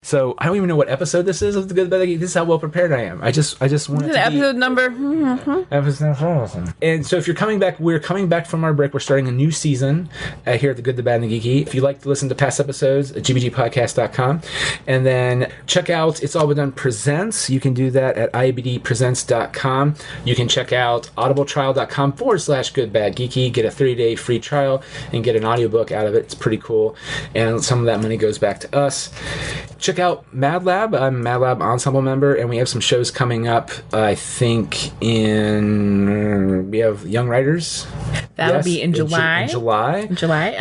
So I don't even know what episode this is of The Good, Bad, the Geeky. This is how well prepared I am. I just want it to episode number. And so if you're coming back, we're coming back from our break. We're starting a new season here at The Good, the Bad, and the Geeky. If you'd like to listen to past episodes, at gbgpodcast.com. And then check out It's All But Done Presents. You can do that at ibdpresents.com. You can check out audibletrial.com/goodbadgeeky. Get a 30-day free trial and get an audiobook out of it. It's pretty cool. And some of that money goes back to us. Check out Mad Lab. I'm a Mad Lab Ensemble member, and we have some shows coming up. I think we have Young Writers. That'll be in July. In July.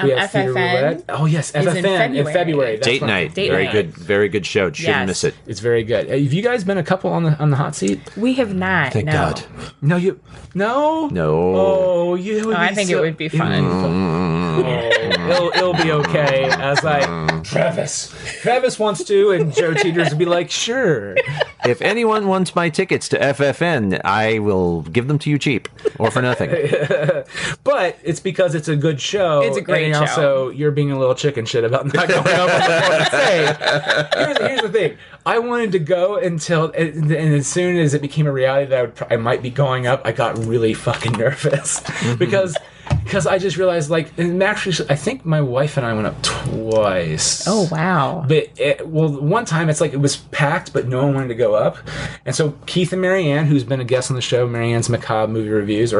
We have FFN. Oh, yes, FFN in February. Date night. Very good show. Shouldn't miss it. It's very good. Have you guys been a couple on the hot seat? We have not. Thank God. No, you. No. No. Oh, you. I think it would be fun. It'll be okay. As Travis wants to, and Joe Teeters would be like, sure. If anyone wants my tickets to FFN, I will give them to you cheap or for nothing. But it's because it's a good show. It's a great show. Also, you're being a little chicken shit about not going up on the fucking stage. Here's the thing. I wanted to go until, and as soon as it became a reality that I might be going up, I got really fucking nervous because I just realized, like, and actually, I think my wife and I went up twice. Oh, wow. But, one time it's like it was packed, but no one wanted to go up. And so Keith and Marianne, who's been a guest on the show, Marianne's Macabre Movie Reviews,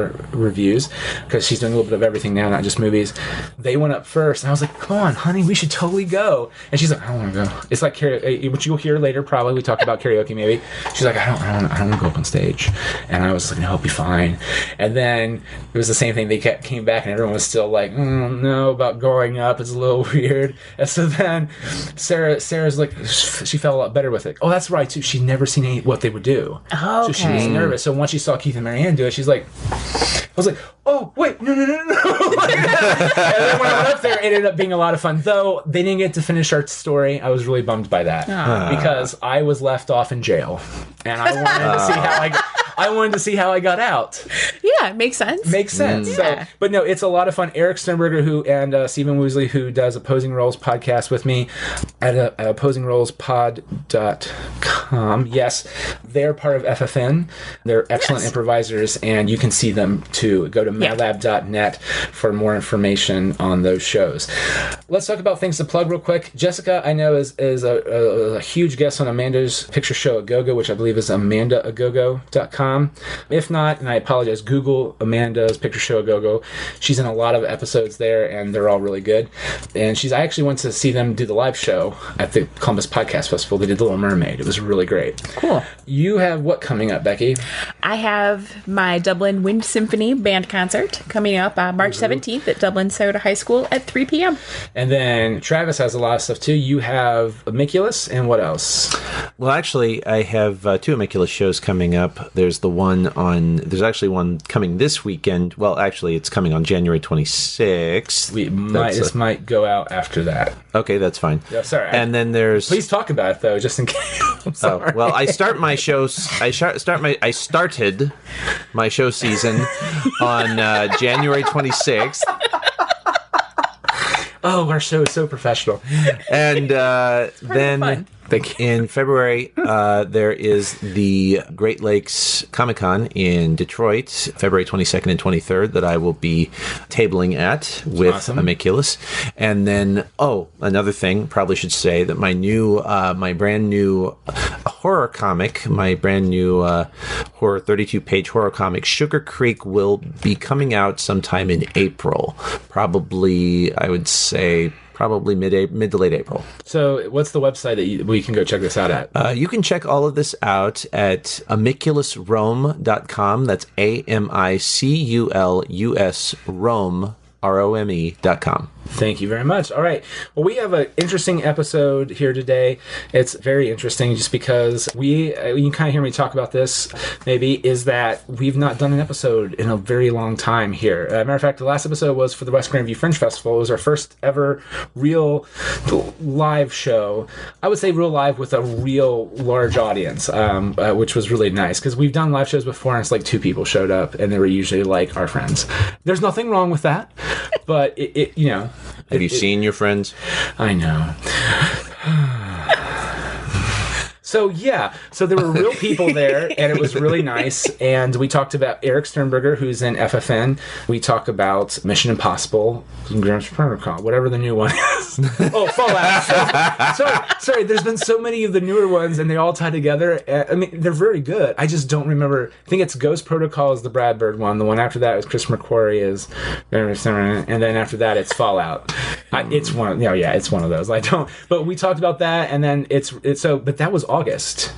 because she's doing a little bit of everything now, not just movies, they went up first. And I was like, come on, honey, we should totally go. And she's like, I don't want to go. It's like karaoke, which you'll hear later, probably. We talk about karaoke, maybe. She's like, I don't want to go up on stage. And I was like, no, I'll be fine. And then it was the same thing. They came back, and everyone was still like, no, about going up. It's a little weird. And so then Sarah's like, she felt a lot better with it. Oh, that's right, too. She'd never seen what they would do. Oh, okay. So she was nervous. So once she saw Keith and Marianne do it, she's like, I was like, oh, wait, no. And then when I went up there, it ended up being a lot of fun. Though they didn't get to finish our story. I was really bummed by that. Because I was left off in jail. And I wanted to see how I got out. Yeah, it makes sense. Makes sense. Yeah. So, but no, it's a lot of fun. Eric Sternberger and Stephen Woosley, who does Opposing Roles podcast with me at opposingroleспod.com. Yes, they're part of FFN. They're excellent improvisers, and you can see them too. Go to madlab.net for more information on those shows. Let's talk about things to plug real quick. Jessica, I know, is a huge guest on Amanda's picture show Agogo, which I believe is amandaagogo.com. If not, and I apologize, Google Amanda's picture show Agogo. She's in a lot of episodes there, and they're all really good. And I actually went to see them do the live show at the Columbus Podcast Festival. They did The Little Mermaid. It was really great. Cool. You have what coming up, Becky? I have my Dublin Wind Symphony band concert coming up March 17th at Dublin Soda High School at 3 p.m. And then Travis has a lot of stuff too. You have Amiculus, and what else? Well, actually, I have two Amiculus shows coming up. There's actually one coming this weekend. Well, actually, it's coming on January 26th. This might go out after that. Okay, that's fine. Yeah, sorry. And then there's... Please talk about it, though, just in case. I'm sorry. Well, I start my shows... I started my show season on January 26th. Oh, our show is so professional. And then... fun. In February, there is the Great Lakes Comic-Con in Detroit, February 22nd and 23rd, that I will be tabling at with Amiculus. And then, another thing, probably should say that my brand new horror comic, my brand new horror 32-page horror comic, Sugar Creek, will be coming out sometime in April. Probably, I would say... Probably mid to late April. So what's the website that we can go check this out at? You can check all of this out at amiculusrome.com. That's AMICULUS Rome, ROME.com. Thank you very much. All right. Well, we have an interesting episode here today. It's very interesting just because you can kind of hear me talk about this, maybe, is that we've not done an episode in a very long time here. Matter of fact, the last episode was for the West Grandview Fringe Festival. It was our first ever real live show. I would say real live with a real large audience, which was really nice because we've done live shows before and it's like 2 people showed up and they were usually like our friends. There's nothing wrong with that, but Have you seen your friends? I know. So there were real people there, and it was really nice. And we talked about Eric Sternberger, who's in FFN. We talk about Mission Impossible, Grinch Protocol, whatever the new one is. Oh, Fallout. Sorry. There's been so many of the newer ones, and they all tie together. I mean, they're very good. I just don't remember. I think it's Ghost Protocol is the Brad Bird one. The one after that is Chris McQuarrie is, and then after that it's Fallout. It's one. It's one of those. I don't. But we talked about that, and then it's so. But that was August,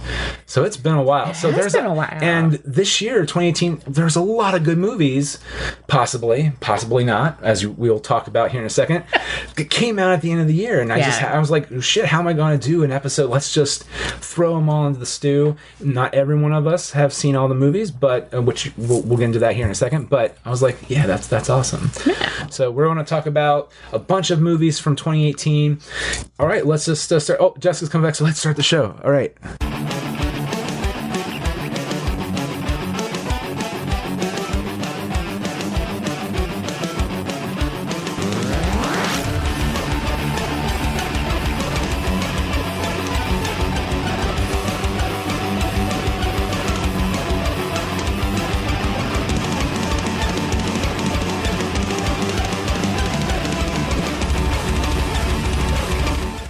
so it's been a while. So there's been a while. And this year, 2018, there's a lot of good movies. Possibly not, as we'll talk about here in a second. It came out at the end of the year, and I was like, shit, how am I going to do an episode? Let's just throw them all into the stew. Not every one of us have seen all the movies, but which we'll get into that here in a second. But I was like, yeah, that's awesome. Yeah. So we're going to talk about a bunch of movies from 2018. All right, let's just start. Oh, Jessica's coming back, so let's start the show. All right.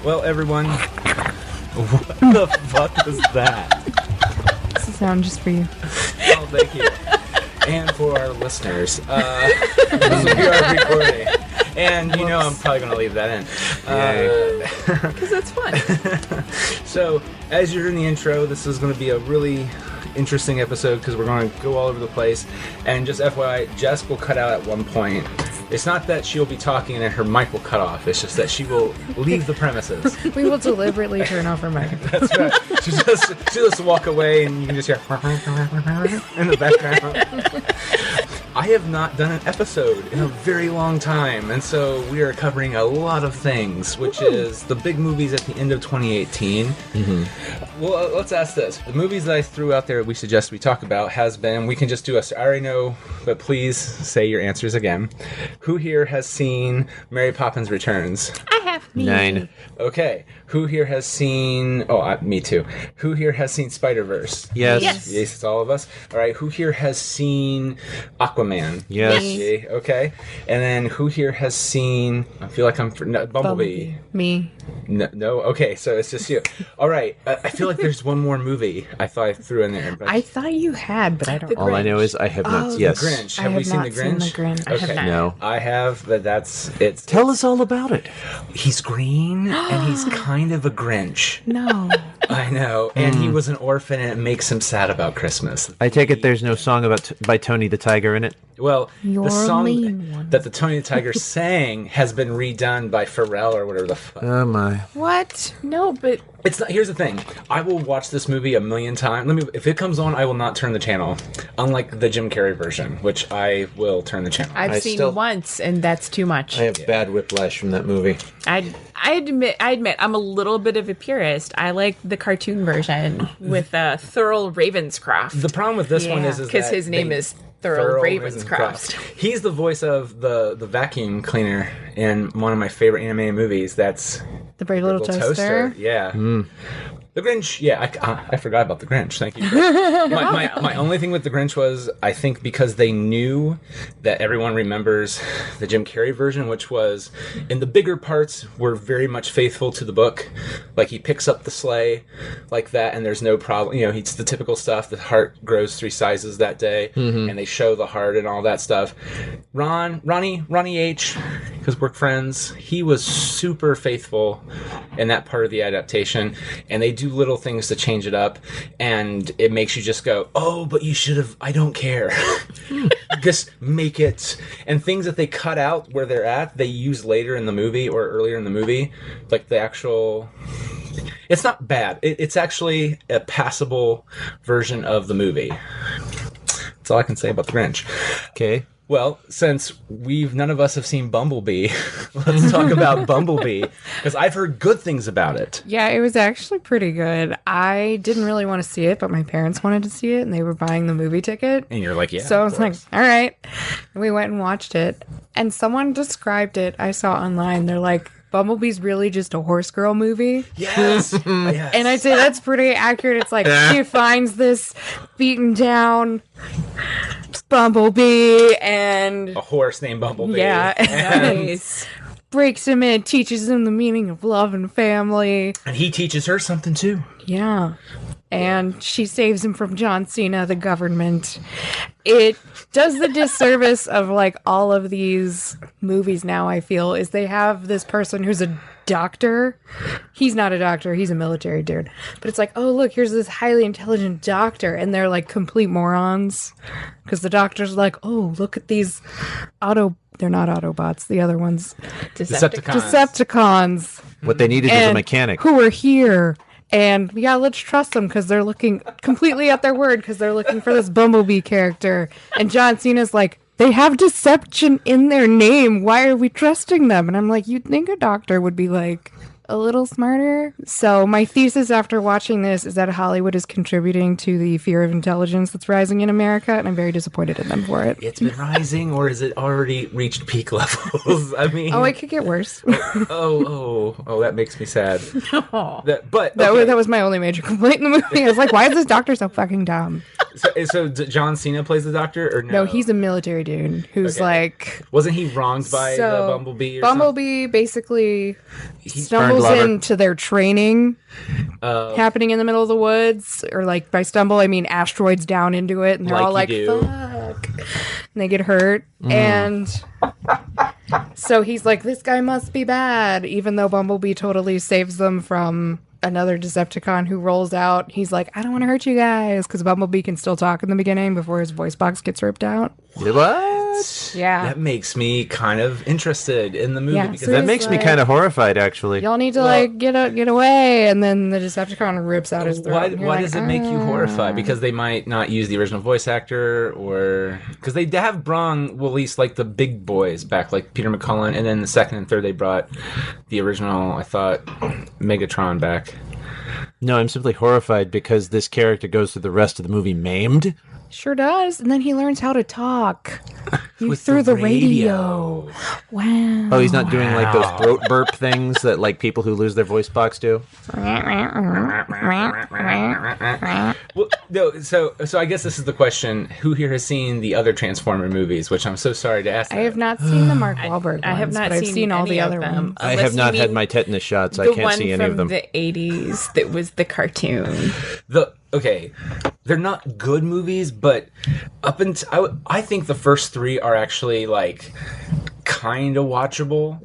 Well, everyone, what the fuck was that? It's a sound just for you. Oh, thank you. And for our listeners, this we are recording. And you know I'm probably going to leave that in. Because it's fun. So, as you're in the intro, this is going to be a really interesting episode because we're going to go all over the place. And just FYI, Jess will cut out at one point. It's not that she'll be talking and her mic will cut off. It's just that she will leave the premises. We will deliberately turn off her mic. That's right. She just walk away and you can just hear in the background. I have not done an episode in a very long time, and so we are covering a lot of things, which is the big movies at the end of 2018. Mm-hmm. Well, let's ask this. The movies that I threw out there we suggest we talk about has been, we can just do I already know, but please say your answers again. Who here has seen Mary Poppins Returns? I have. 9. Okay. Who here has seen... me too. Who here has seen Spiderverse? Yes. Yes. Yes, it's all of us. All right. Who here has seen Aquaman? Yes. Me. Okay. And then who here has seen... I feel like I'm... Bumblebee. Me. No. Okay. So it's just you. All right. I feel like there's one more movie I thought I threw in there. But I thought you had, but I don't. All I know is I have not. Yes. The Grinch. I Have we have seen not The seen Grinch? The Grinch. I Okay. have not. No. I have, but it's... Tell us all about it. He's green, and he's kind of a Grinch. No. I know. And he was an orphan, and it makes him sad about Christmas. I take it there's no song by Tony the Tiger in it? Well, You're the song mean one. that the Tony the Tiger sang has been redone by Pharrell or whatever the fuck. Oh my. What? No, but It's not. Here's the thing. I will watch this movie a million times. If it comes on, I will not turn the channel. Unlike the Jim Carrey version, which I will turn the channel. I've seen once, and that's too much. I have bad whiplash from that movie. I admit I'm a little bit of a purist. I like the cartoon version with Thurl Ravenscroft. The problem with this one is because that his name is Thurl Ravenscroft. He's the voice of the vacuum cleaner in one of my favorite animated movies. That's The Brave Little Toaster? Yeah. The Grinch, yeah, I forgot about the Grinch. Thank you. My only thing with the Grinch was, I think because they knew that everyone remembers the Jim Carrey version, which was, in the bigger parts, were very much faithful to the book. Like, he picks up the sleigh like that, and there's no problem. You know, it's the typical stuff. The heart grows 3 sizes that day, and they show the heart and all that stuff. Ronnie H., because we're friends, he was super faithful in that part of the adaptation, and they do little things to change it up, and it makes you just go, oh, but you should have, I don't care. Just make it. And things that they cut out where they're at, they use later in the movie or earlier in the movie, like the actual... It's not bad. It's actually a passable version of the movie. That's all I can say about the Grinch. Okay. Well, since none of us have seen Bumblebee, let's talk about Bumblebee, because I've heard good things about it. Yeah, it was actually pretty good. I didn't really want to see it, but my parents wanted to see it, and they were buying the movie ticket. And you're like, yeah. So I was like, all right. And we went and watched it. And someone described it, I saw online, they're like, Bumblebee's really just a horse girl movie. Yes. Yes. And I'd say that's pretty accurate. It's like she finds this beaten down Bumblebee and a horse named Bumblebee. yeah, Nice. breaks him in, teaches him the meaning of love and family. And he teaches her something too. Yeah. And she saves him from John Cena, the government. It does the disservice of like all of these movies now, I feel, is they have this person who's a doctor. He's not a doctor, he's a military dude. But it's like, oh, look, here's this highly intelligent doctor. And they're like complete morons. Because the doctor's like, oh, look at these they're not Autobots, the other ones. Decepticons. What they needed was a mechanic. Who are here. And yeah, let's trust them because they're looking completely at their word because they're looking for this Bumblebee character. And John Cena's like, they have deception in their name. Why are we trusting them? And I'm like, you'd think a doctor would be like a little smarter. So my thesis after watching this is that Hollywood is contributing to the fear of intelligence that's rising in America, and I'm very disappointed in them for it. It's been rising, or has it already reached peak levels? I mean, Oh, it could get worse. oh, that makes me sad. That was my only major complaint in the movie. I was like, why is this doctor so fucking dumb? So John Cena plays the doctor, or no? No, he's a military dude who's like... Wasn't he wronged by the Bumblebee? Or Bumblebee basically stumbles lover. into their training happening in the middle of the woods, or like by stumble, I mean asteroids down into it, and they're all like, fuck. And they get hurt. And so he's like, this guy must be bad, even though Bumblebee totally saves them from another Decepticon who rolls out. He's like, I don't want to hurt you guys, because Bumblebee can still talk in the beginning before his voice box gets ripped out. What? Yeah. That makes me kind of interested in the movie. Yeah, because so That he's makes me like, kind of horrified, actually. y'all need to get away, and then the Decepticon rips out his throat. Why and you're why like, does it make you horrified? Because they might not use the original voice actor, or because they have brung, well, at least like the big boys back, like Peter McCullen, and then the second and third they brought the original, I thought, Megatron back. No, I'm simply horrified because this character goes through the rest of the movie maimed. Sure does, and then he learns how to talk With through the the radio. Wow. Oh, he's not doing like those throat burp things that like people who lose their voice box do? Well, no, so I guess this is the question: who here has seen the other Transformer movies? Which I'm so sorry to ask. I have not seen the Mark Wahlberg I have ones, not but I've seen all any the of other them. ones. I Unless have not you had mean my tetanus shots. I the can't see one any of from them. the 80s that was the cartoon. Okay, they're not good movies, but up until I think the first three are actually like kind of watchable.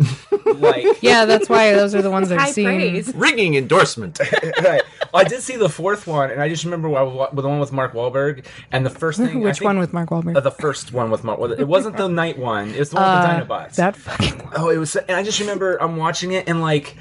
Like, Yeah, that's why those are the ones I've High seen. praise. Ringing endorsement. right. I did see the fourth one, and I just remember the one with Mark Wahlberg, and the first thing. Which one with Mark Wahlberg? The first one with Mark. It wasn't the night one. It was the one with the Dinobots. That fucking one. Oh, it was, and I just remember I'm watching it, and like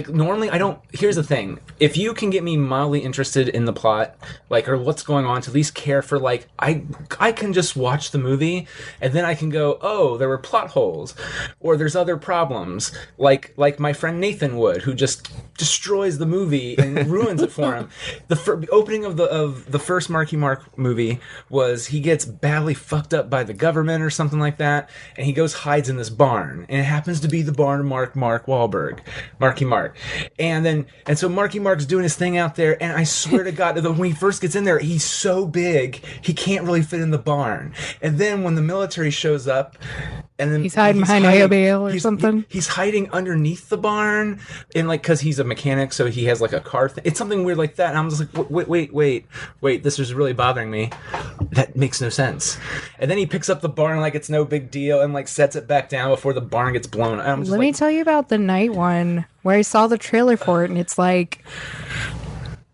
normally I don't. Here's the thing: if you can get me mildly interested in the plot, like or what's going on, to at least care for like I can just watch the movie, and then I can go, oh, there were plot holes, or there's other problems, like my friend Nathan Wood, who just destroys the movie and ruins it for him. The opening of the first Marky Mark movie was he gets badly fucked up by the government or something like that, and he goes hides in this barn, and it happens to be the barn of Mark Wahlberg, Marky Mark, and so Marky Mark's doing his thing out there, and I swear to God, when he first gets in there, he's so big he can't really fit in the barn, and then when the military shows up, and then He's hiding behind a bale or something. He's hiding underneath the barn, and like because he's a mechanic, so he has like a car. It's something weird like that, and I'm just like, wait, this is really bothering me. That makes no sense. And then he picks up the barn like it's no big deal, and like sets it back down before the barn gets blown. And I'm just Let me tell you about the night one where I saw the trailer for it, and it's like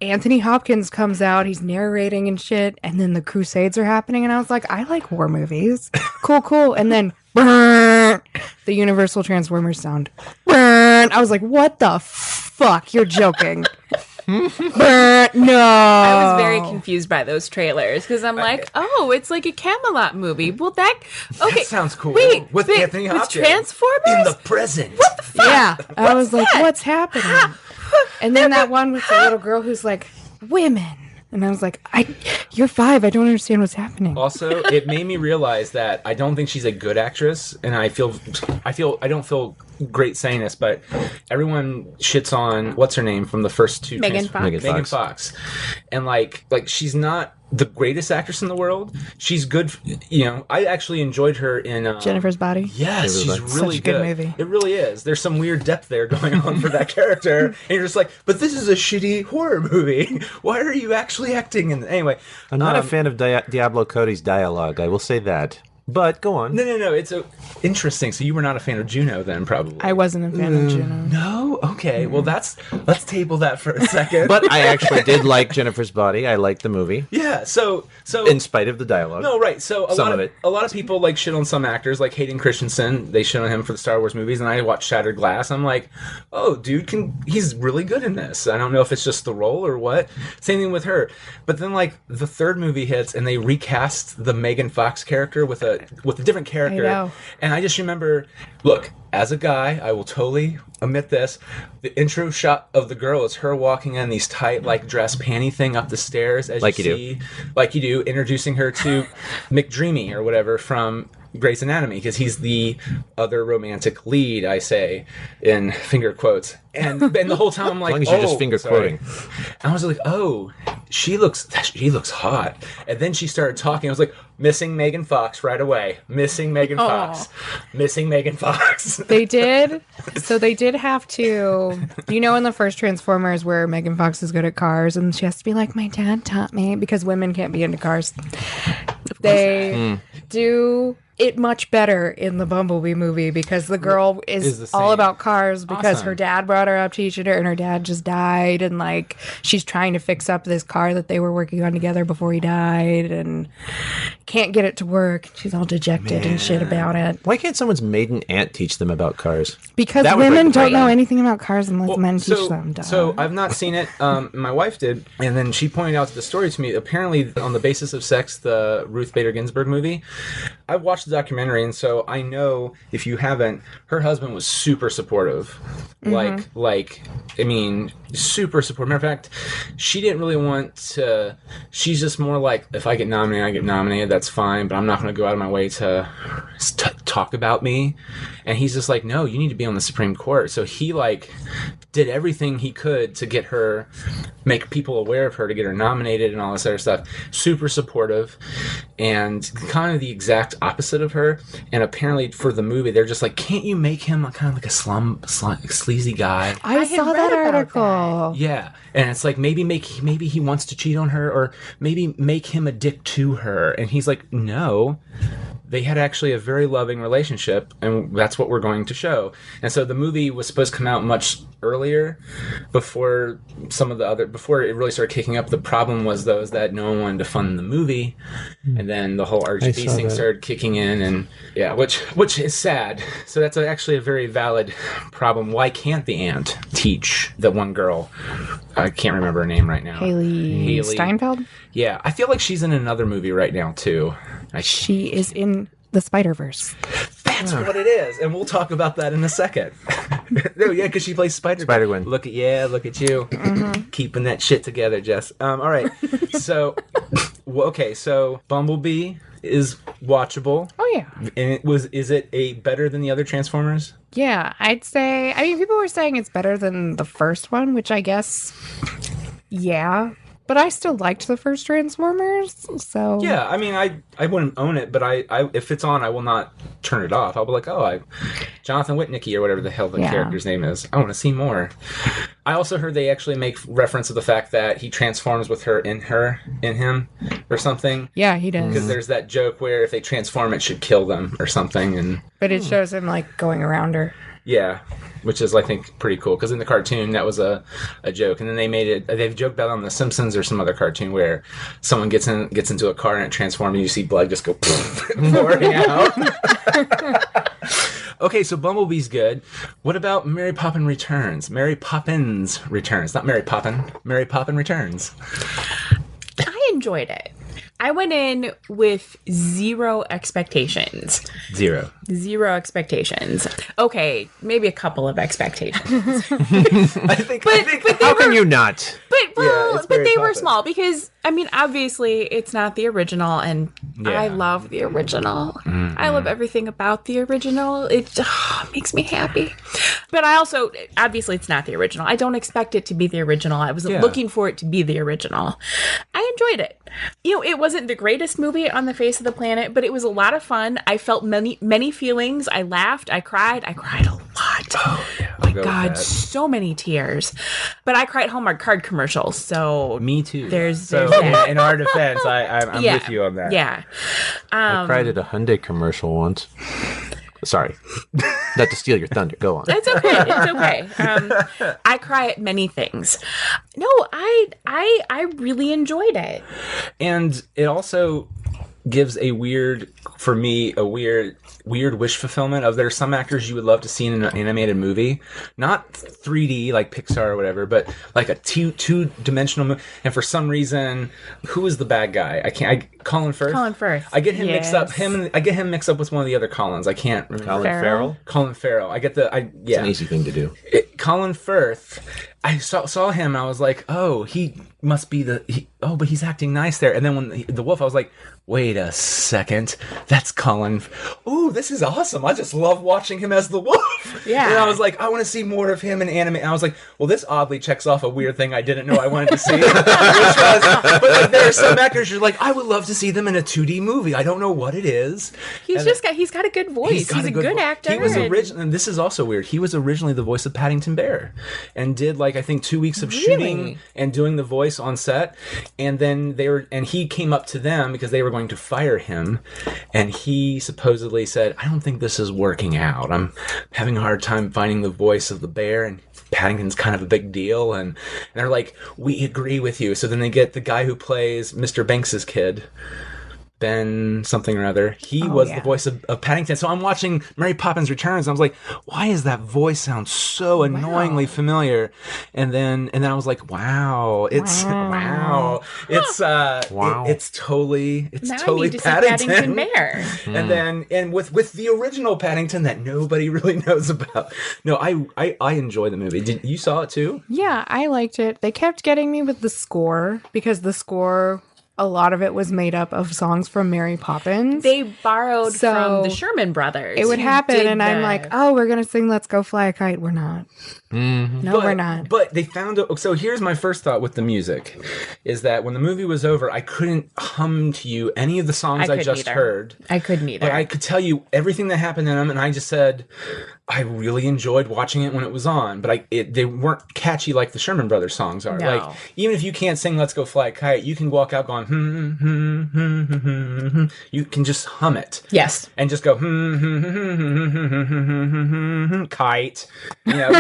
Anthony Hopkins comes out, he's narrating and shit, and then the Crusades are happening, and I was like, I like war movies. Cool. And then the Universal Transformers sound. I was like, what the fuck? You're joking. No. I was very confused by those trailers because I'm like, oh, it's like a Camelot movie. Well, that sounds cool. Wait, with Anthony Hopkins with Transformers in the present. What the fuck? Yeah. I was like, what's happening? And then that one with the little girl who's like, women. And I was like, you're 5. I don't understand what's happening. Also, it made me realize that I don't think she's a good actress, and I don't feel great saying this, but everyone shits on what's her name from the first 2 Megan Fox. Megan Fox. And like she's not the greatest actress in the world. She's good, I actually enjoyed her in Jennifer's Body. Yes, she's really such a good movie. It really is. There's some weird depth there going on for that character, and you're just like, but this is a shitty horror movie. Why are you actually acting in? Anyway, I'm not a fan of Diablo Cody's dialogue. I will say that. But go on. No. It's interesting. So you were not a fan of Juno then, probably. I wasn't a fan of Juno. No? Okay. Well, let's table that for a second. But I actually did like Jennifer's Body. I liked the movie. Yeah. So in spite of the dialogue. No, right. So a lot of people like shit on some actors, like Hayden Christensen. They shit on him for the Star Wars movies, and I watched Shattered Glass. I'm like, oh, dude, he's really good in this. I don't know if it's just the role or what. Same thing with her. But then like the third movie hits, and they recast the Megan Fox character with a different character. I know. And I just remember, look, as a guy, I will totally admit this, the intro shot of the girl is her walking on these tight, like, dress panty thing up the stairs, as like you do, introducing her to McDreamy or whatever from Grey's Anatomy, because he's the other romantic lead, I say, in finger quotes. And the whole time I'm like, as long as you're just finger quoting. I was like, oh, she looks hot. And then she started talking. I was like, missing Megan Fox right away. Missing Megan Fox. Missing Megan Fox. They did. So they did have to, in the first Transformers where Megan Fox is good at cars and she has to be like, my dad taught me, because women can't be into cars. They do it much better in the Bumblebee movie, because the girl is all about cars, because her dad brought her up teaching her, and her dad just died, and like she's trying to fix up this car that they were working on together before he died, and can't get it to work. She's all dejected and shit about it. Why can't someone's maiden aunt teach them about cars? Because women don't know anything about cars unless men teach them. Duh. So I've not seen it. My wife did, and then she pointed out the story to me. Apparently, on the Basis of Sex, the Ruth Bader Ginsburg movie, I watched the documentary, and so I know, if you haven't, her husband was super supportive. Super supportive. Matter of fact, she didn't really want to. She's just more like, if I get nominated, I get nominated. That's fine, but I'm not going to go out of my way to talk about me. And he's just like, no, you need to be on the Supreme Court. So he did everything he could to get her, make people aware of her, to get her nominated and all this other stuff. Super supportive, and kind of the exact opposite of her. And apparently for the movie, they're just like, can't you make him kind of like a sleazy guy? I saw that article. Yeah, and it's like, maybe he wants to cheat on her, or maybe make him a dick to her. And he's like, no. They had actually a very loving relationship, and that's what we're going to show. And so the movie was supposed to come out much earlier, before before it really started kicking up. The problem was, though, is that no one wanted to fund the movie, and then the whole RGB thing started kicking in, and which is sad. So that's actually a very valid problem. Why can't the aunt teach the one girl? I can't remember her name right now. Haley Steinfeld? Yeah, I feel like she's in another movie right now, too. She is in the Spiderverse. That's what it is, and we'll talk about that in a second. No, yeah, because she plays Spider-Gwen. Look at you, keeping that shit together, Jess. All right, so so Bumblebee is watchable. Oh yeah, and is it better than the other Transformers? Yeah, I'd say. I mean, people were saying it's better than the first one, which I guess, yeah. But I still liked the first Transformers, so... Yeah, I mean, I wouldn't own it, but I if it's on, I will not turn it off. I'll be like, Jonathan Whitnicky, or whatever the hell the character's name is. I want to see more. I also heard they actually make reference to the fact that he transforms with her in him, or something. Yeah, he does. Because there's that joke where if they transform, it should kill them, or something. But it shows him, going around her. Yeah, which is, I think, pretty cool, because in the cartoon, that was a joke. And then they've joked about it on The Simpsons or some other cartoon where someone gets into a car and it transforms, and you see blood just go pouring out. Okay, so Bumblebee's good. What about Mary Poppins Returns? Mary Poppins Returns. Not Mary Poppin. Mary Poppins Returns. I enjoyed it. I went in with zero expectations. Zero expectations. Okay, maybe a couple of expectations. I think how can you not? But they were are small because, I mean, obviously it's not the original, and I love the original. Mm-hmm. I love everything about the original. It makes me happy. But I also, obviously it's not the original. I don't expect it to be the original. I wasn't looking for it to be the original. I enjoyed it. You know, it wasn't the greatest movie on the face of the planet, but it was a lot of fun. I felt many feelings. I laughed. I cried a lot. Oh, yeah. My God, so many tears. But I cried Hallmark card commercials, so... Me too. There's that. In our defense, I'm with you on that. Yeah. I cried at a Hyundai commercial once. Sorry. Not to steal your thunder. Go on. It's okay. I cry at many things. No, I really enjoyed it. And it also gives a weird wish fulfillment of there's some actors you would love to see in an animated movie, not 3D like Pixar or whatever, but like a two-dimensional movie. And for some reason, who is the bad guy? Colin Firth. Colin Firth. I get him mixed up. I get him mixed up with one of the other Collins. I can't remember. Colin Farrell. Colin Farrell. It's an easy thing to do. Colin Firth. I saw him. And I was like, oh, he must be but he's acting nice there. And then when the wolf, I was like, wait a second, that's Colin. Oh, this is awesome. I just love watching him as the wolf. Yeah. And I was like, I want to see more of him in anime. And I was like, well, this oddly checks off a weird thing I didn't know I wanted to see. But like, there are some actors you're like, I would love to see them in a 2D movie. I don't know what it is. He's got a good voice. He's a good actor. He was and this is also weird. He was originally the voice of Paddington Bear and did like, I think 2 weeks of shooting and doing the voice on set. And then he came up to them because they were going to fire him. And he supposedly said, I don't think this is working out. I'm having a hard time finding the voice of the bear, and Paddington's kind of a big deal. And they're like, we agree with you. So then they get the guy who plays Mr. Banks's kid, Ben something or other. He was the voice of Paddington. So I'm watching Mary Poppins Returns. And I was like, why does that voice sound so annoyingly familiar? And then I was like, wow, it's totally Paddington Bear. And with the original Paddington that nobody really knows about. No, I enjoy the movie. You saw it too? Yeah, I liked it. They kept getting me with the score because the score, a lot of it was made up of songs from Mary Poppins. They borrowed from the Sherman Brothers. It would happen, and I'm like, oh, we're going to sing Let's Go Fly a Kite. We're not. Mm-hmm. No, we're not. But they found... So here's my first thought with the music, is that when the movie was over, I couldn't hum to you any of the songs I just heard. I couldn't either. But I could tell you everything that happened in them, and I just said... I really enjoyed watching it when it was on, but they weren't catchy like the Sherman Brothers songs are. No. Like, even if you can't sing Let's Go Fly a Kite, you can walk out going, you can just hum it. Yes. And just go, kite. You know,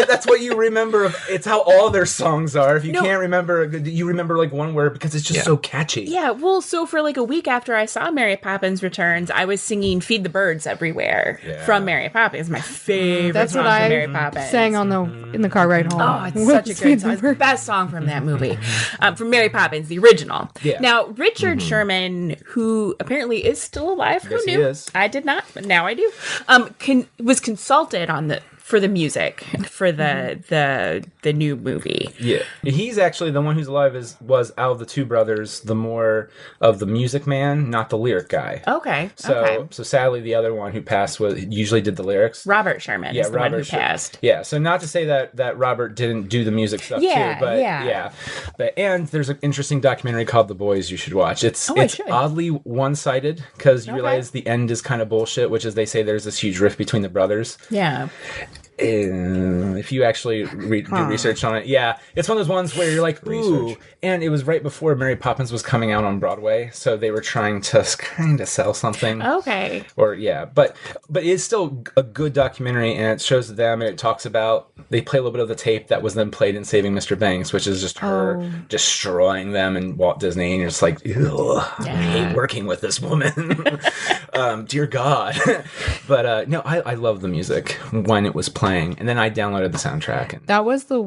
that's what you remember. It's how all their songs are. If you can't remember, you remember like one word because it's just so catchy. Yeah, well, so for like a week after I saw Mary Poppins Returns, I was singing Feed the Birds everywhere. From Mary Poppins. My favorite song from Mary Poppins. Sang in the car ride home. Oh, it's such a good song. It's the best song from that movie. From Mary Poppins, the original. Yeah. Now, Richard Sherman, who apparently is still alive, who knew? He is. I did not, but now I do. Was consulted for the music for the new movie. Yeah, he's actually the one who's alive. Was out of the two brothers the more of the music man, not the lyric guy. Okay. So sadly, the other one who passed usually did the lyrics. Robert Sherman is the one who passed. Yeah. So not to say that Robert didn't do the music stuff too, but yeah. And there's an interesting documentary called The Boys you should watch. It's oddly one-sided because you realize the end is kind of bullshit, which is they say there's this huge rift between the brothers. Yeah. If you actually do research on it, it's one of those ones where you're like, ooh. And it was right before Mary Poppins was coming out on Broadway, so they were trying to kind of sell something. Okay. But it's still a good documentary, and it shows them, and it talks about, they play a little bit of the tape that was then played in Saving Mr. Banks, which is just her destroying them and Walt Disney, and you're just like, I hate working with this woman. Dear God. But no, I love the music when it was playing, and then I downloaded the soundtrack. And That was the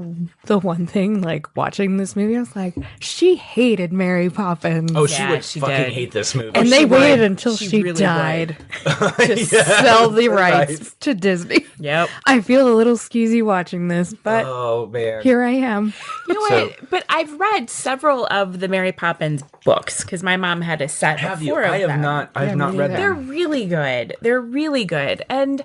one thing, like, watching this movie, I was like, she hated Mary Poppins. oh, Yeah, she she would fucking did. hate this movie. and they waited until She she really died to sell the rights to Disney. Yep. I feel a little skeezy watching this, but Oh man. here I am. You know what? But I've read several of the Mary Poppins books because my mom had a set Have of you? 4 of I have them. not. I have Yeah, not me read neither. They're them. really good. They're really good. And,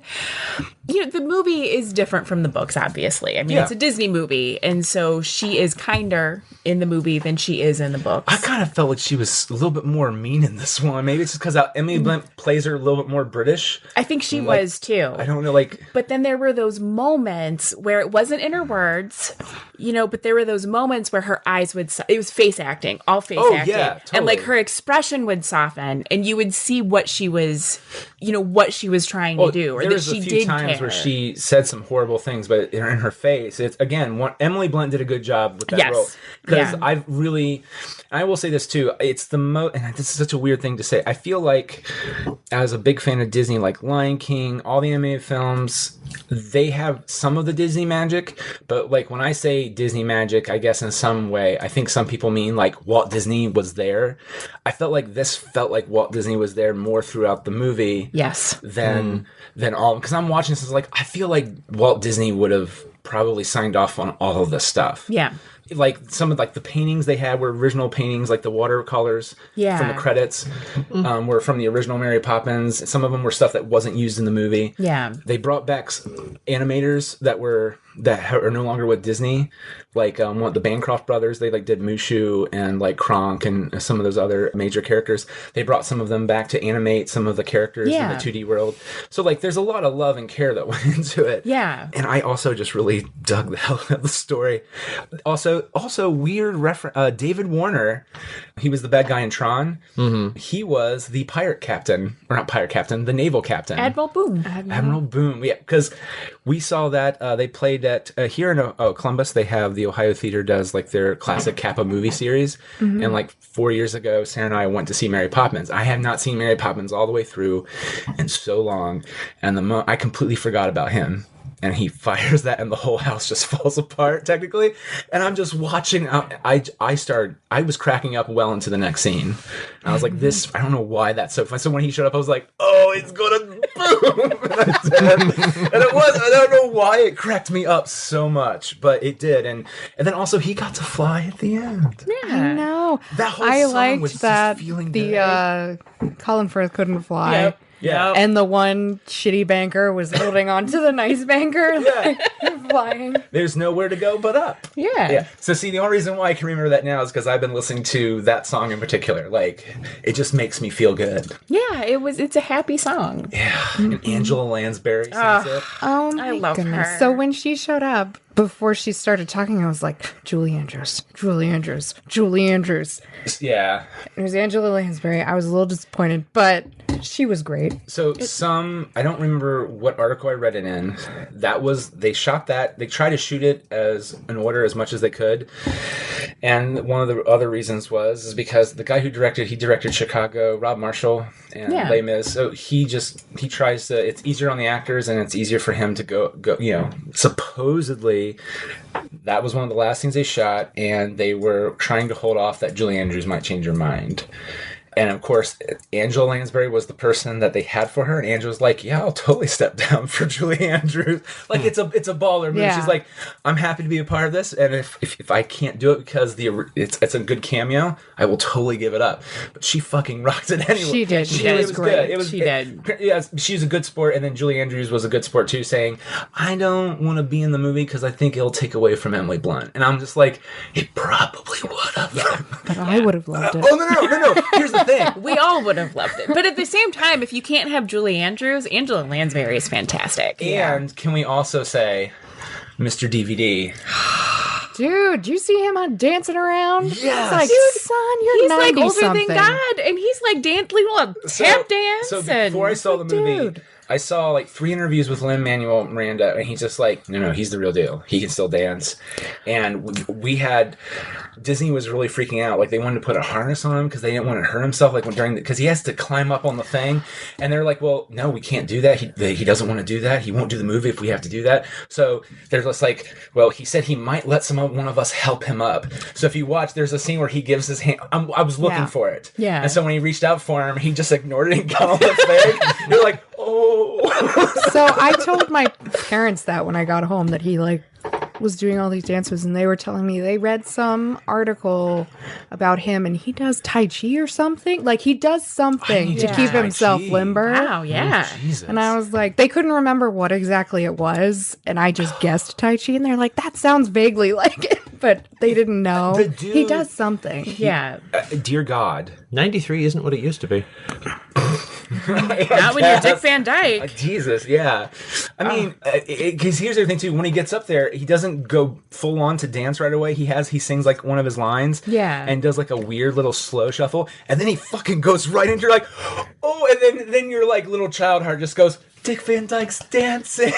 you know, the movie is different from the books, obviously. I mean, Yeah. it's a Disney movie. And so she is kinder in the movie than she is in the books. I kind of felt like she was a little bit more mean in this one. Maybe it's just because Emily Blunt plays her a little bit more British. I think she Like, was too. I don't know, like. But then there were those moments where it wasn't in her words, you know, but there were those moments where her eyes would, it was face acting, all face Oh, acting. yeah, And like totally. her expression would soften and you would see what she was, you know, what she was trying to do or there that was she a few did times care. where she said some horrible things, but in her face, it's again. Emily Blunt did a good job with that Yes. role because Yeah. I've really. I will say this too. It's the most, and this is such a weird thing to say. I feel like, as a big fan of Disney, like Lion King, all the animated films, they have some of the Disney magic. But like when I say Disney magic, I guess in some way, I think some people mean like Walt Disney was there. I felt like this felt like Walt Disney was there more throughout the movie. Yes. Than all, because I'm watching this, is like I feel like Walt Disney would have probably signed off on all of this stuff. Yeah. Like some of like the paintings they had were original paintings, like the watercolors Yeah. from the credits were from the original Mary Poppins. Some of them were stuff that wasn't used in the movie. Yeah. They brought back animators that are no longer with Disney, like the Bancroft brothers. They like did Mushu and like Kronk and some of those other major characters. They brought some of them back to animate some of the characters in the 2D world. So like there's a lot of love and care that went into it. Yeah. And I also just really dug the hell out of the story. Also weird reference. David Warner, he was the bad guy in Tron. Mm-hmm. He was the pirate captain, or not pirate captain, the naval captain. Admiral Boom. Admiral Boom. Yeah, because we saw that they played at here in Columbus. They have the Ohio Theater does like their classic Kappa movie series, and like 4 years ago, Sarah and I went to see Mary Poppins. I have not seen Mary Poppins all the way through in so long, and I completely forgot about him. And he fires that, and the whole house just falls apart, technically. And I'm just watching. I was cracking up well into the next scene. And I was like, "This, I don't know why that's so funny." So when he showed up, I was like, "Oh, it's gonna boom!" And I did. And it was. I don't know why it cracked me up so much, but it did. And then also he got to fly at the end. I know. That whole I song liked was just that feeling the Colin Firth couldn't fly. Yep. Yeah. And the one shitty banker was holding on to the nice banker, like, flying. There's nowhere to go but up. Yeah. So see, the only reason why I can remember that now is because I've been listening to that song in particular. Like, it just makes me feel good. Yeah, it's a happy song. Yeah. And Angela Lansbury sings it. Oh my love goodness. her. So when she showed up, before she started talking, I was like, Julie Andrews, Julie Andrews, Julie Andrews. Yeah. It was Angela Lansbury. I was a little disappointed, but she was great. So I don't remember what article I read it in. They shot that. They tried to shoot it as an order as much as they could. And one of the other reasons is because the guy who directed Chicago, Rob Marshall and Yeah. Les Mis. So he tries to, it's easier on the actors and it's easier for him to go, supposedly that was one of the last things they shot, and they were trying to hold off that Julie Andrews might change her mind. And of course, Angela Lansbury was the person that they had for her, and Angela's like, "Yeah, I'll totally step down for Julie Andrews." Like it's a baller movie. Yeah. She's like, "I'm happy to be a part of this, and if I can't do it because it's a good cameo, I will totally give it up." But she fucking rocked it anyway. She did. She it was was great. good. She did. Yeah, she's a good sport, and then Julie Andrews was a good sport too, saying, "I don't want to be in the movie because I think it'll take away from Emily Blunt." And I'm just like, it probably would have. Yeah. But I would have loved it. Oh no! Here's the thing. We all would have loved it. But at the same time, if you can't have Julie Andrews, Angela Lansbury is fantastic. And can we also say, Mr. DVD? Dude, do you see him on dancing around? Yes. It's like, Dude, son, you're He's 90 like older something. than God, and he's like little tap dance. So before I saw the movie, dude. I saw like 3 interviews with Lin-Manuel Miranda, and he's just like, no, he's the real deal. He can still dance. And we had Disney was really freaking out. Like they wanted to put a harness on him because they didn't want to hurt himself. Like because he has to climb up on the thing, and they're like, well, no, we can't do that. He doesn't want to do that. He won't do the movie if we have to do that. So they're just like, well, he said he might let one of us help him up. So if you watch, there's a scene where he gives his hand. I was looking for it. Yeah. And so when he reached out for him, he just ignored it and got on the thing. You're like, oh. So I told my parents that when I got home that he like was doing all these dances, and they were telling me they read some article about him and he does Tai Chi or something. Like he does something to keep himself limber. Wow, yeah. Oh, and I was like, they couldn't remember what exactly it was, and I just guessed Tai Chi, and they're like, that sounds vaguely like it, but they didn't know. He does something. Yeah. Dear God. 93 isn't what it used to be. Not when you're Dick Van Dyke. Jesus, yeah. I mean, because here's the thing too. When he gets up there, he doesn't go full on to dance right away. He sings like one of his lines, and does like a weird little slow shuffle, and then he fucking goes right into like, oh, and then your like little child heart just goes, Dick Van Dyke's dancing.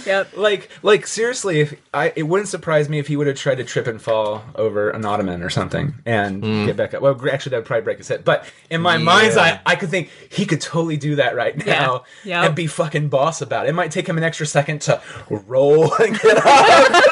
Yep. Like seriously, it wouldn't surprise me if he would have tried to trip and fall over an ottoman or something and get back up. Well, actually, that would probably break his hip. But in my mind's eye, I could think he could totally do that right now and be fucking boss about it. It might take him an extra second to roll and get up.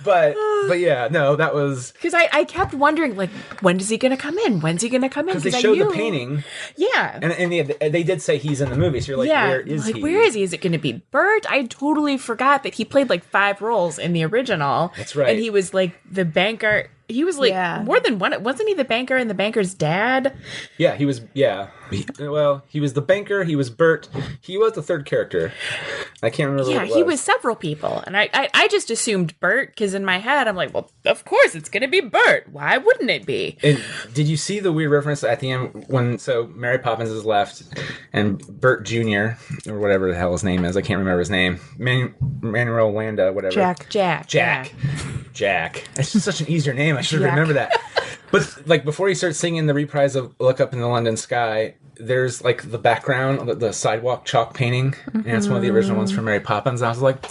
But yeah, no, that was... Because I kept wondering, like, when is he going to come in? When's he going to come in? Because they showed the painting. Yeah. And they did say he's in the movie, so you're like, where is he? Where is he? Is it going to be Bert? I totally forgot that he played, like, 5 roles in the original. That's right. And he was, like, the banker... He was like more than one. Wasn't he the banker and the banker's dad? Yeah, he was. Yeah, he was the banker. He was Bert. He was the third character. I can't remember. Yeah, he was several people, and I just assumed Bert because in my head I'm like, well, of course it's gonna be Bert. Why wouldn't it be? And did you see the weird reference at the end when Mary Poppins is left and Bert Jr. or whatever the hell his name is? I can't remember his name. Manuel Landa, whatever. Jack. It's just such an easier name. I should remember that. But like before he starts singing the reprise of "Look Up in the London Sky," there's like the background, the sidewalk chalk painting, and it's one of the original ones from Mary Poppins. I was like,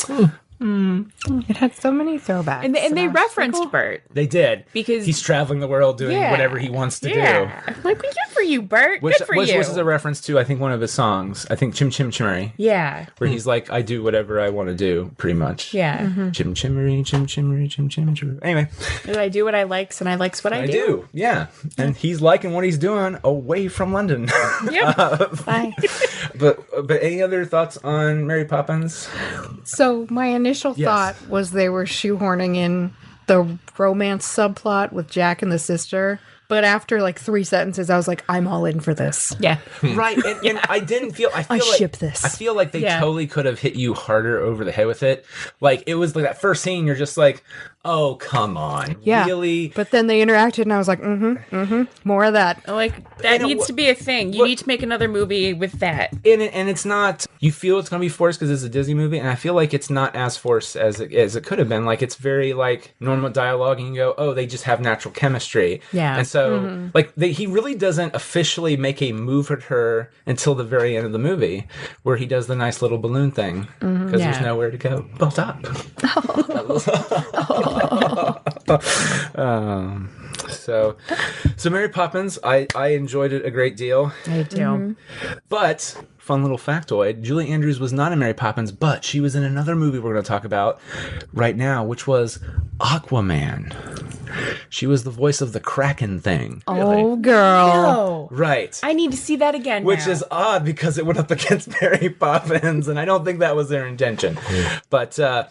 it had so many throwbacks, and they referenced Bert. They did because he's traveling the world doing whatever he wants to do. Like, good for you, Bert. Good for you. Which is a reference to, I think, one of his songs. I think Chim Chim Chimmery. Yeah, where he's like, I do whatever I want to do, pretty much. Yeah, Chim Chimmery, Chim Chimmery, Chim Chim Chimmery. Anyway, I do what I likes, and I likes what I do. Yeah, and he's liking what he's doing away from London. Yep. Bye. But any other thoughts on Mary Poppins? So my initial thought was they were shoehorning in the romance subplot with Jack and the sister. But after like 3 sentences, I was like, I'm all in for this. Yeah. Right. And I didn't feel... I ship this. I feel like they totally could have hit you harder over the head with it. Like, it was like that first scene, you're just like, oh, come on. Yeah. Really? But then they interacted and I was like, more of that. Like, that needs to be a thing. You need to make another movie with that. And it's not... You feel it's going to be forced because it's a Disney movie, and I feel like it's not as forced as it could have been. Like, it's very, like, normal dialogue, and you go, oh, they just have natural chemistry. Yeah. And so, like, he really doesn't officially make a move at her until the very end of the movie, where he does the nice little balloon thing, because there's nowhere to go but up. So Mary Poppins, I enjoyed it a great deal. I do. But, fun little factoid, Julie Andrews was not in Mary Poppins, but she was in another movie we're going to talk about right now, which was Aquaman. She was the voice of the Kraken thing. Oh, girl. No. Right. I need to see that again Which now. is odd because it went up against Mary Poppins, and I don't think that was their intention. But, so...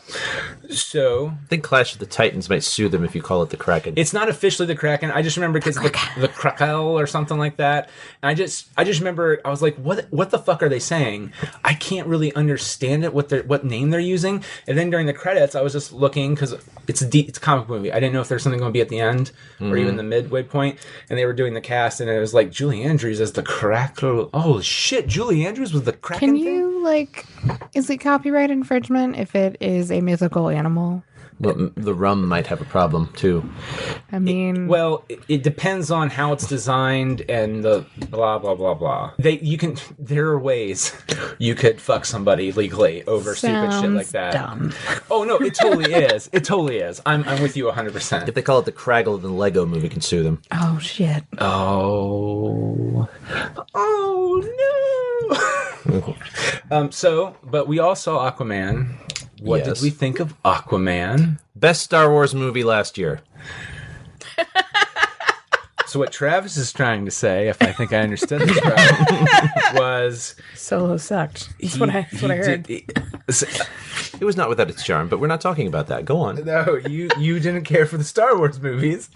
I think Clash of the Titans might sue them if you call it the Kraken. It's not officially the Kraken. I just remember because the Krakel or something like that. And I just remember, I was like, what the fuck are they saying? I can't really understand it, what name they're using. And then during the credits, I was just looking, because it's a comic movie. I didn't know if there's something going to be at the end or even the midway point. And they were doing the cast, and it was like Julie Andrews as the Kraken. Oh shit, Julie Andrews was the Kraken. Can you, like, is it copyright infringement if it is a mythical animal? Well, the rum might have a problem too. I mean, it depends on how it's designed and the blah blah blah blah. There are ways you could fuck somebody legally over stupid shit like that. Dumb. Oh no, it totally is. It totally is. I'm with you 100%. If they call it the Craggle, then Lego Movie can sue them. Oh shit. Oh no. But we all saw Aquaman. What did we think of Aquaman? Best Star Wars movie last year. So what Travis is trying to say, if I think I understood this right, was Solo sucked. That's what I heard. It was not without its charm, but we're not talking about that. Go on. No, you didn't care for the Star Wars movies,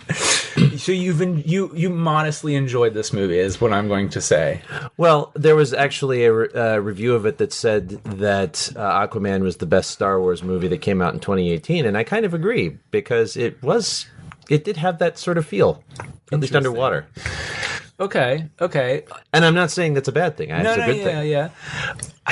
so you modestly enjoyed this movie, is what I'm going to say. Well, there was actually a review of it that said that Aquaman was the best Star Wars movie that came out in 2018, and I kind of agree because it did have that sort of feel, at least underwater. Okay. And I'm not saying that's a bad thing. It's a good thing. Yeah.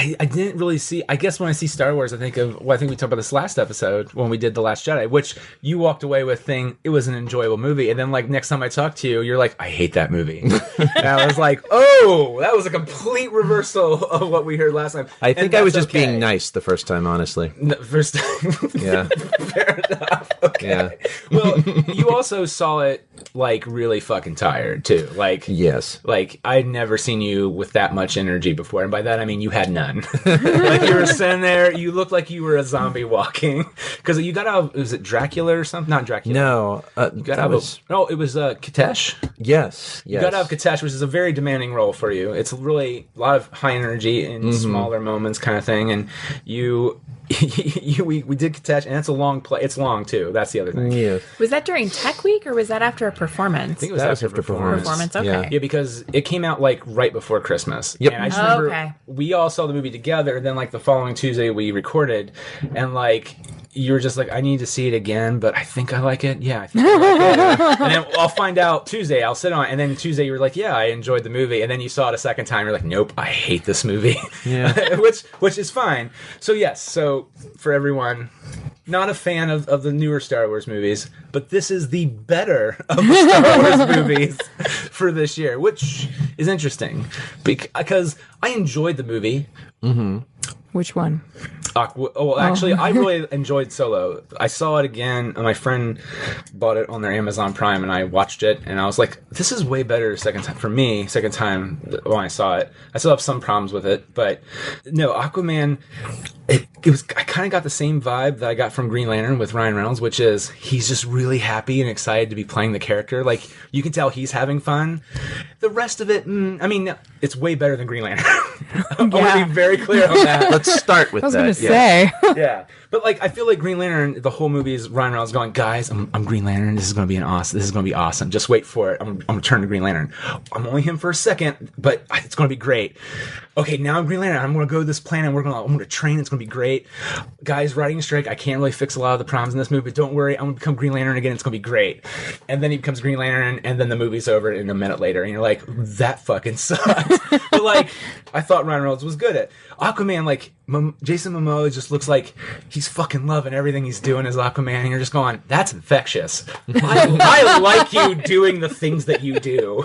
I didn't really see. I guess when I see Star Wars, I think of. Well, I think we talked about this last episode when we did The Last Jedi, which you walked away with it was an enjoyable movie, and then like next time I talk to you, you're like, I hate that movie. And I was like, oh, that was a complete reversal of what we heard last time. I think I was just being nice the first time, honestly. First time. Yeah. Fair enough. Okay. Yeah. Well, you also saw it like really fucking tired too. Like yes. Like I'd never seen you with that much energy before, and by that I mean you had none. Like you were sitting there, you looked like you were a zombie walking because you got out. Was it Dracula or something? Not Dracula. No, you got out. It was Kitesh. Yes. You got out of Kitesh, which is a very demanding role for you. It's really a lot of high energy in smaller moments, kind of thing, and you. we did Kitesh, and it's a long play. It's long too. That's the other thing. Yeah. Was that during Tech Week or was that after a performance? I think it was after performance. Okay. Yeah, because it came out like right before Christmas. Yep. And I just remember we all saw the movie together. Then like the following Tuesday we recorded, and like you were just like, I need to see it again, but I think I like it. Yeah, I think I like it. And then I'll find out Tuesday. I'll sit on it, and then Tuesday you were like, yeah, I enjoyed the movie. And then you saw it a second time. You're like, nope, I hate this movie. Yeah. which is fine. So yes, for everyone, not a fan of the newer Star Wars movies, but this is the better of the Star Wars movies for this year, which is interesting because I enjoyed the movie. Mm-hmm. Which one? Actually, I really enjoyed Solo. I saw it again, and my friend bought it on their Amazon Prime, and I watched it, and I was like, this is way better second time when I saw it. I still have some problems with it, but no, Aquaman, I kind of got the same vibe that I got from Green Lantern with Ryan Reynolds, which is he's just really happy and excited to be playing the character. Like, you can tell he's having fun. The rest of it, it's way better than Green Lantern. I want to be very clear on that. Let's start with that. I was going to say. Yeah. But like, I feel like Green Lantern, the whole movie is Ryan Reynolds going, guys, I'm Green Lantern. This is going to be awesome. Just wait for it. I'm going to turn to Green Lantern. I'm only him for a second, but it's going to be great. Okay, now I'm Green Lantern. I'm going to go to this planet. I'm going to train. It's going to be great. Guys, riding a strike. I can't really fix a lot of the problems in this movie, but don't worry. I'm going to become Green Lantern again. It's going to be great. And then he becomes Green Lantern, and then the movie's over in a minute later, and you're like, that fucking sucked. But like, I thought Ryan Reynolds was good at Aquaman. Like, Jason Momoa just looks like he's fucking loving everything he's doing as Aquaman, and you're just going, that's infectious. I like you doing the things that you do.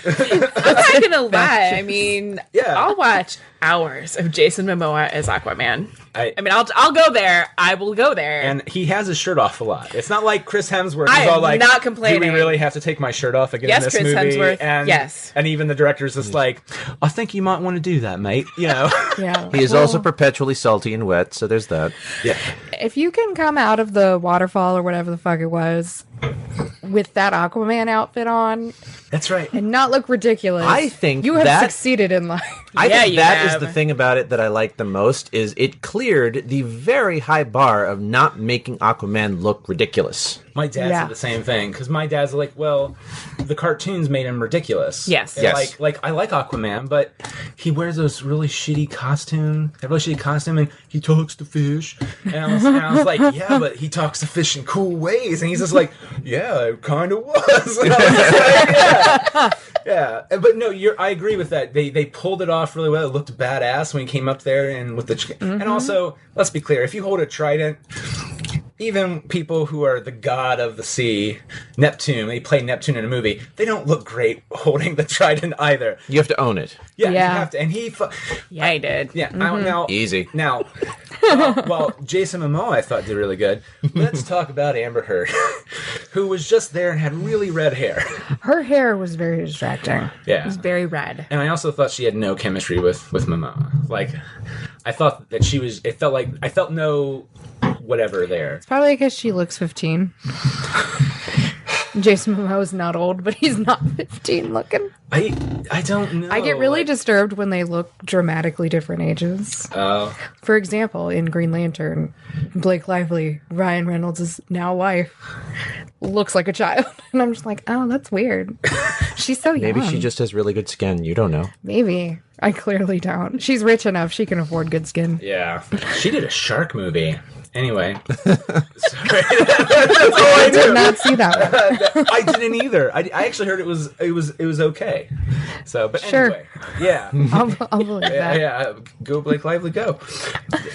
I'm not gonna lie. I mean, Yeah. I'll watch hours of Jason Momoa as Aquaman. I'll go there. I will go there. And he has his shirt off a lot. It's not like Chris Hemsworth. I He's all am like, not complaining. do we really have to take my shirt off again Yes, in this Chris movie? Hemsworth, And, yes. And even the director's just like, I think you might want to do that, mate. You know? Yeah. He is also perpetually salty and wet, so there's that. Yeah. If you can come out of the waterfall or whatever the fuck it was with that Aquaman outfit on That's right. and not look ridiculous, I think you have that- succeeded in life. I Yeah, think you that is have. the thing about it that I like the most is it cleared the very high bar of not making Aquaman look ridiculous. My dad Yeah. said the same thing because my dad's like, well, the cartoons made him ridiculous. Yes. And Yes. Like I like Aquaman, but he wears those really shitty costume, and he talks to fish. And I was like, yeah, but he talks to fish in cool ways, and he's just like, yeah, it kind of was. And I was like, yeah. But no, I agree with that. They pulled it off really well. It looked badass when he came up there and with the and also, let's be clear, if you hold a trident. even people who are the god of the sea, Neptune, they play Neptune in a movie, they don't look great holding the trident either. You have to own it. Yeah, you have to. And he did. Yeah, now easy. Now, well, Jason Momoa I thought did really good. Let's talk about Amber Heard, who was just there and had really red hair. Her hair was very distracting. Yeah, It was very red. and I also thought she had no chemistry with Momoa. Like, I thought that she was. It felt like I felt no whatever there. It's probably because she looks 15. Jason Momoa's not old, but he's not 15 looking. I don't know. I get really disturbed when they look dramatically different ages. For example, in Green Lantern, Blake Lively, Ryan Reynolds' now wife, looks like a child. And I'm just like, oh, that's weird. She's so young. Maybe she just has really good skin. You don't know. Maybe. I clearly don't. She's rich enough. She can afford good skin. Yeah, she did a shark movie. Anyway, sorry. I did not see that one. I didn't either. I actually heard it was okay. So, but sure. Anyway, yeah, I'll believe that. Yeah, go Blake Lively, go.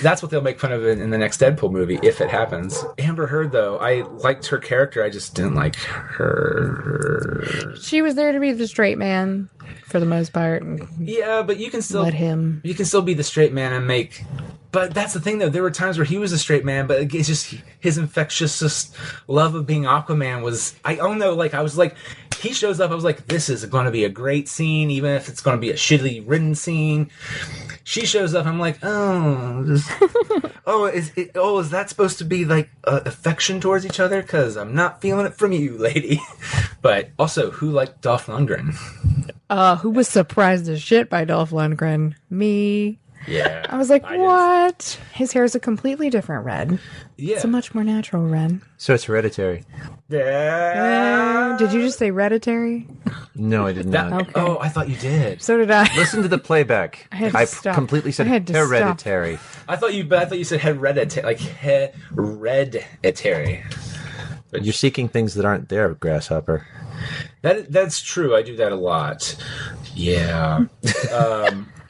That's what they'll make fun of in the next Deadpool movie if it happens. Amber Heard, though, I liked her character. I just didn't like her. She was there to be the straight man for the most part. Yeah, but you can still let him. You can still be the straight man and make. But that's the thing, though. There were times where he was a straight man, but it's just his infectious just love of being Aquaman was. I don't know. Like I was like, he shows up. I was like, this is going to be a great scene, even if it's going to be a shittily written scene. She shows up. I'm like, is that supposed to be like affection towards each other? Because I'm not feeling it from you, lady. But also, who liked Dolph Lundgren? Who was surprised as shit by Dolph Lundgren? Me. Yeah. I was like, what? His hair is a completely different red. Yeah. It's a much more natural red. So it's Hereditary. Yeah. Did you just say hereditary? No, I did not. Okay. Oh, I thought you did. So did I. Listen to the playback. I completely said Hereditary. I thought you said hereditary, like hereditary. But you're seeking things that aren't there, Grasshopper. That's true. I do that a lot. Yeah.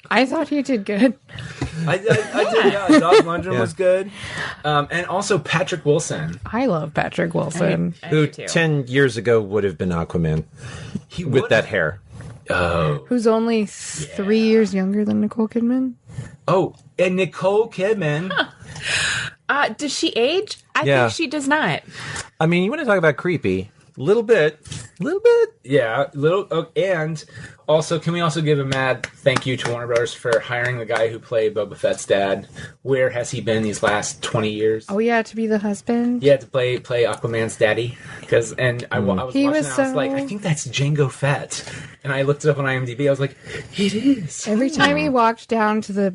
I thought he did good. I did. Yeah, Dolph Lundgren was good, and also Patrick Wilson. I love Patrick Wilson, who 10 years ago would have been Aquaman, with that hair. Oh, who's only 3 years younger than Nicole Kidman. Oh, and Nicole Kidman. Does she age? I think she does not. I mean, you want to talk about creepy? Little bit. Yeah, and also, can we also give a mad thank you to Warner Brothers for hiring the guy who played Boba Fett's dad? Where has he been these last 20 years? Oh yeah, to be the husband. Yeah, to play Aquaman's daddy. I was watching was it, I was like, I think that's Jango Fett. And I looked it up on IMDb. I was like, it is. Every time he walked down to the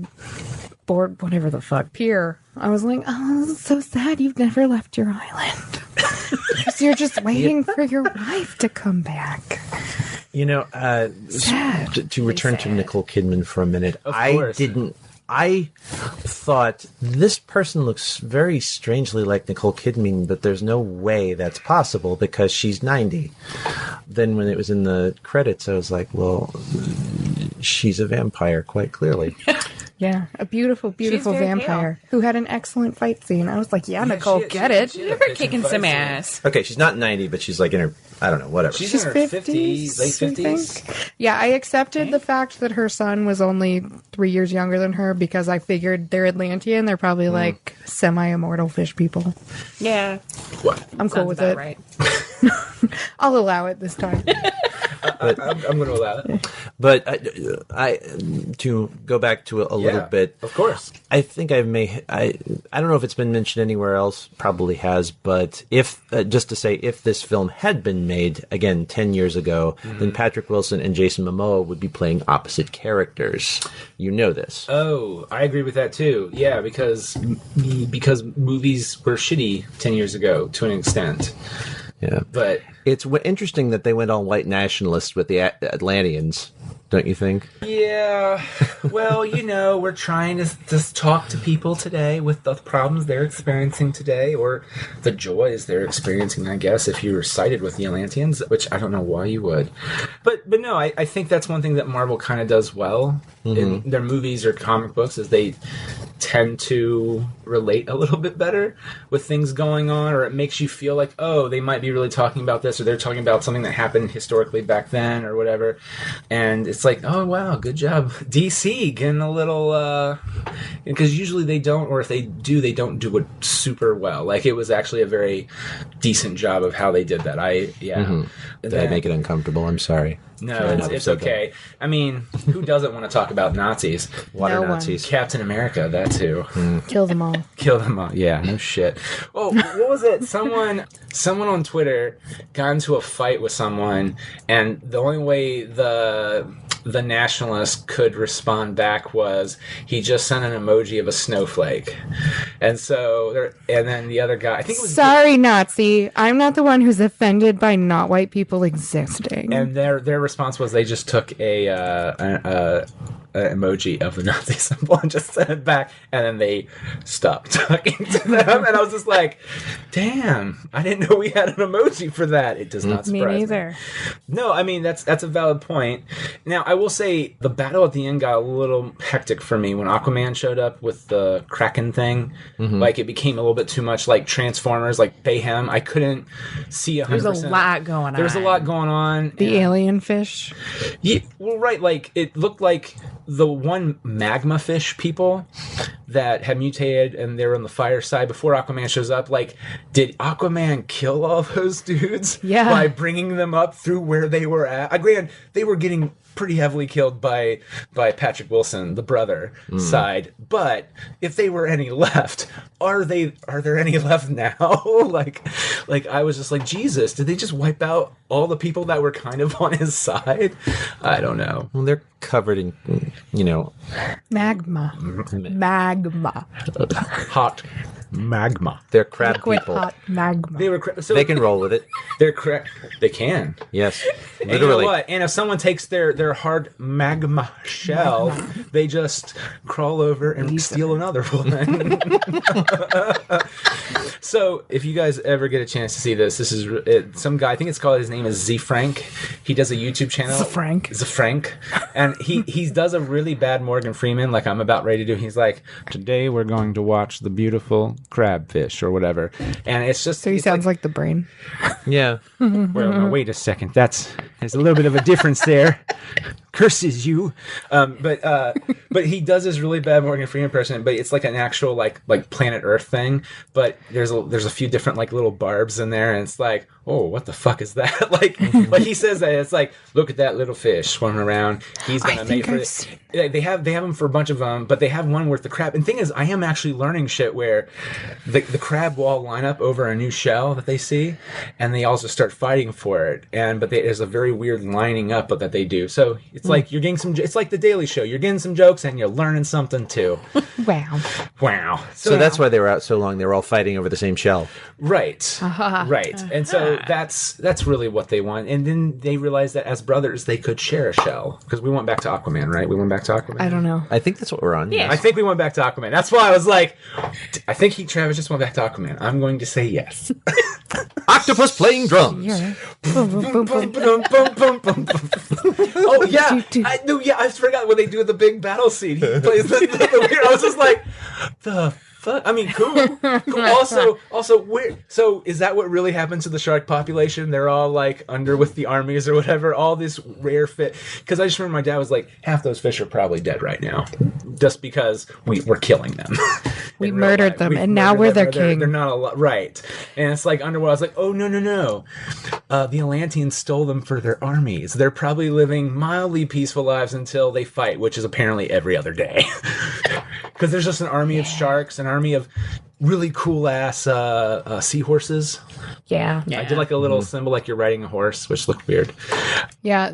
board, whatever the fuck, pier, I was like, oh, this is so sad. You've never left your island. Because you're just waiting for your wife to come back. You know, to return to Nicole Kidman for a minute, I thought this person looks very strangely like Nicole Kidman, but there's no way that's possible because she's 90. Then when it was in the credits, I was like, well, she's a vampire, quite clearly. Yeah, a beautiful, beautiful vampire who had an excellent fight scene. I was like, Nicole, get it. You're kicking some ass. Okay, she's not 90, but she's like in her, I don't know, whatever. She's in her 50s, late 50s. Yeah, I accepted the fact that her son was only 3 years younger than her because I figured they're Atlantean. They're probably like semi-immortal fish people. Yeah. What? I'm cool with it. Right. I'll allow it this time. I'm going to allow it. But I to go back to a little bit. Of course. I think I don't know if it's been mentioned anywhere else, probably has, but if just to say, if this film had been made, again, 10 years ago, then Patrick Wilson and Jason Momoa would be playing opposite characters. You know this. Oh, I agree with that too. Yeah, because movies were shitty 10 years ago to an extent. Yeah. But it's interesting that they went all white nationalist with the Atlanteans. don't you think? Yeah. Well, we're trying to just talk to people today with the problems they're experiencing today, or the joys they're experiencing, I guess, if you were sided with the Atlanteans, which I don't know why you would. But no, I think that's one thing that Marvel kind of does well in their movies or comic books, is they tend to relate a little bit better with things going on, or it makes you feel like, oh, they might be really talking about this, or they're talking about something that happened historically back then or whatever. And it's like, oh wow, good job DC getting a little because usually they don't, or if they do, they don't do it super well. Like, it was actually a very decent job of how they did that. Did I make it uncomfortable? I'm sorry. No, it's okay. I mean, who doesn't want to talk about Nazis? Water No Nazis. Captain America, that too. Kill them all. Kill them all. Yeah, no shit. Oh, what was it? Someone on Twitter got into a fight with someone, and the only way the nationalist could respond back was he just sent an emoji of a snowflake. And so, and then the other guy, I think it was... Sorry, Nazi. I'm not the one who's offended by not white people existing. And their response was they just took an emoji of the Nazi symbol and just sent it back, and then they stopped talking to them. And I was just like, damn, I didn't know we had an emoji for that. It does not surprise me. Me neither. No, I mean, that's a valid point. Now, I will say the battle at the end got a little hectic for me when Aquaman showed up with the Kraken thing. Like, it became a little bit too much like Transformers, like Bayhem. I couldn't see 100%. There's a lot going on. There's a lot going on. The alien fish. Yeah, well, right. Like, it looked like the one magma fish people that had mutated and they were on the fire side before Aquaman shows up. Like, did Aquaman kill all those dudes? Yeah. By bringing them up through where they were at? Granted, they were getting pretty heavily killed by Patrick Wilson, the brother side. But if they were any left, are there any left now? like I was just like, Jesus, did they just wipe out all the people that were kind of on his side? I don't know. Well, they're covered in, Magma. Hot magma. They're crab Liquid people. hot magma. They were so They can roll with it. They can. Yes, And you know literally. what? And if someone takes their hard magma shell, they just crawl over and steal another one. So, if you guys ever get a chance to see this is some guy. I think his name is Z Frank. He does a YouTube channel. Z Frank, and he does a really bad Morgan Freeman, like I'm about ready to do. He's like, today we're going to watch the beautiful crabfish or whatever, and it's just So he sounds like the brain. Yeah. Well, no, wait a second. There's a little bit of a difference there. Curses you. But he does this really bad Morgan Freeman impression, but it's like an actual like Planet Earth thing. But there's a few different like little barbs in there, and it's like, oh, what the fuck is that? like he says that it's like, look at that little fish swimming around. He's gonna make for it. They have them for a bunch of them, but they have one with the crab. And the thing is, I am actually learning shit where the crab will all line up over a new shell that they see, and they also start fighting for it. But there's a very weird lining up that they do. So it's like you're getting some. It's like the Daily Show. You're getting some jokes and you're learning something too. Wow. So that's why they were out so long. They were all fighting over the same shell. Right. Right. And so that's really what they want. And then they realized that as brothers, they could share a shell. Because we went back to Aquaman, right? We went back to Aquaman. I don't know. I think that's what we're on. Yeah. I think we went back to Aquaman. That's why I was like, I think Travis just went back to Aquaman. I'm going to say yes. Octopus playing drums. Yeah. Oh yeah, I forgot when they do the big battle scene. He plays the weird. I was just like, the fuck. I mean, cool. Also, where? So is that what really happens to the shark population? They're all like under with the armies or whatever. All this rare fish. Because I just remember my dad was like, half those fish are probably dead right now, just because we're killing them. We murdered them, and now we're their king. They're not a lot, right? And it's like underworld. I was like, oh no. The Atlanteans stole them for their armies. They're probably living mildly peaceful lives until they fight, which is apparently every other day. Because there's just an army of sharks, an army of really cool ass seahorses. Yeah. I did like a little symbol, like you're riding a horse, which looked weird. Yeah.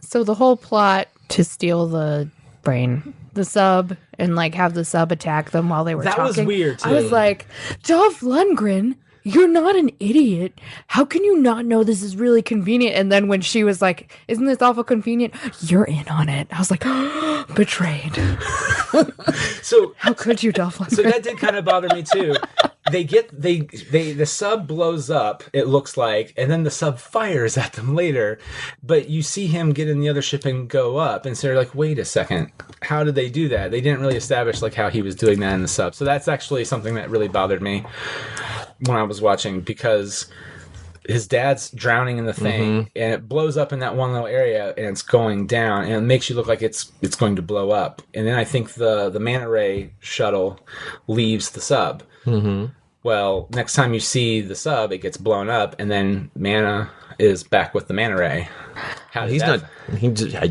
So the whole plot to steal the brain, the sub, and like have the sub attack them while they were talking. That was weird too. I was like, Dolph Lundgren, you're not an idiot. How can you not know this is really convenient? And then when she was like, isn't this awful convenient? You're in on it. I was like, betrayed. So how could you, Dolph Lundgren? So that did kind of bother me too. The sub blows up, it looks like, and then the sub fires at them later. But you see him get in the other ship and go up, and so you're like, wait a second, how did they do that? They didn't really establish like how he was doing that in the sub. So that's actually something that really bothered me when I was watching, because his dad's drowning in the thing, and it blows up in that one little area, and it's going down, and it makes you look like it's going to blow up. And then I think the manta ray shuttle leaves the sub. Mm-hmm. Well, next time you see the sub, it gets blown up, and then Mana is back with the manta ray. I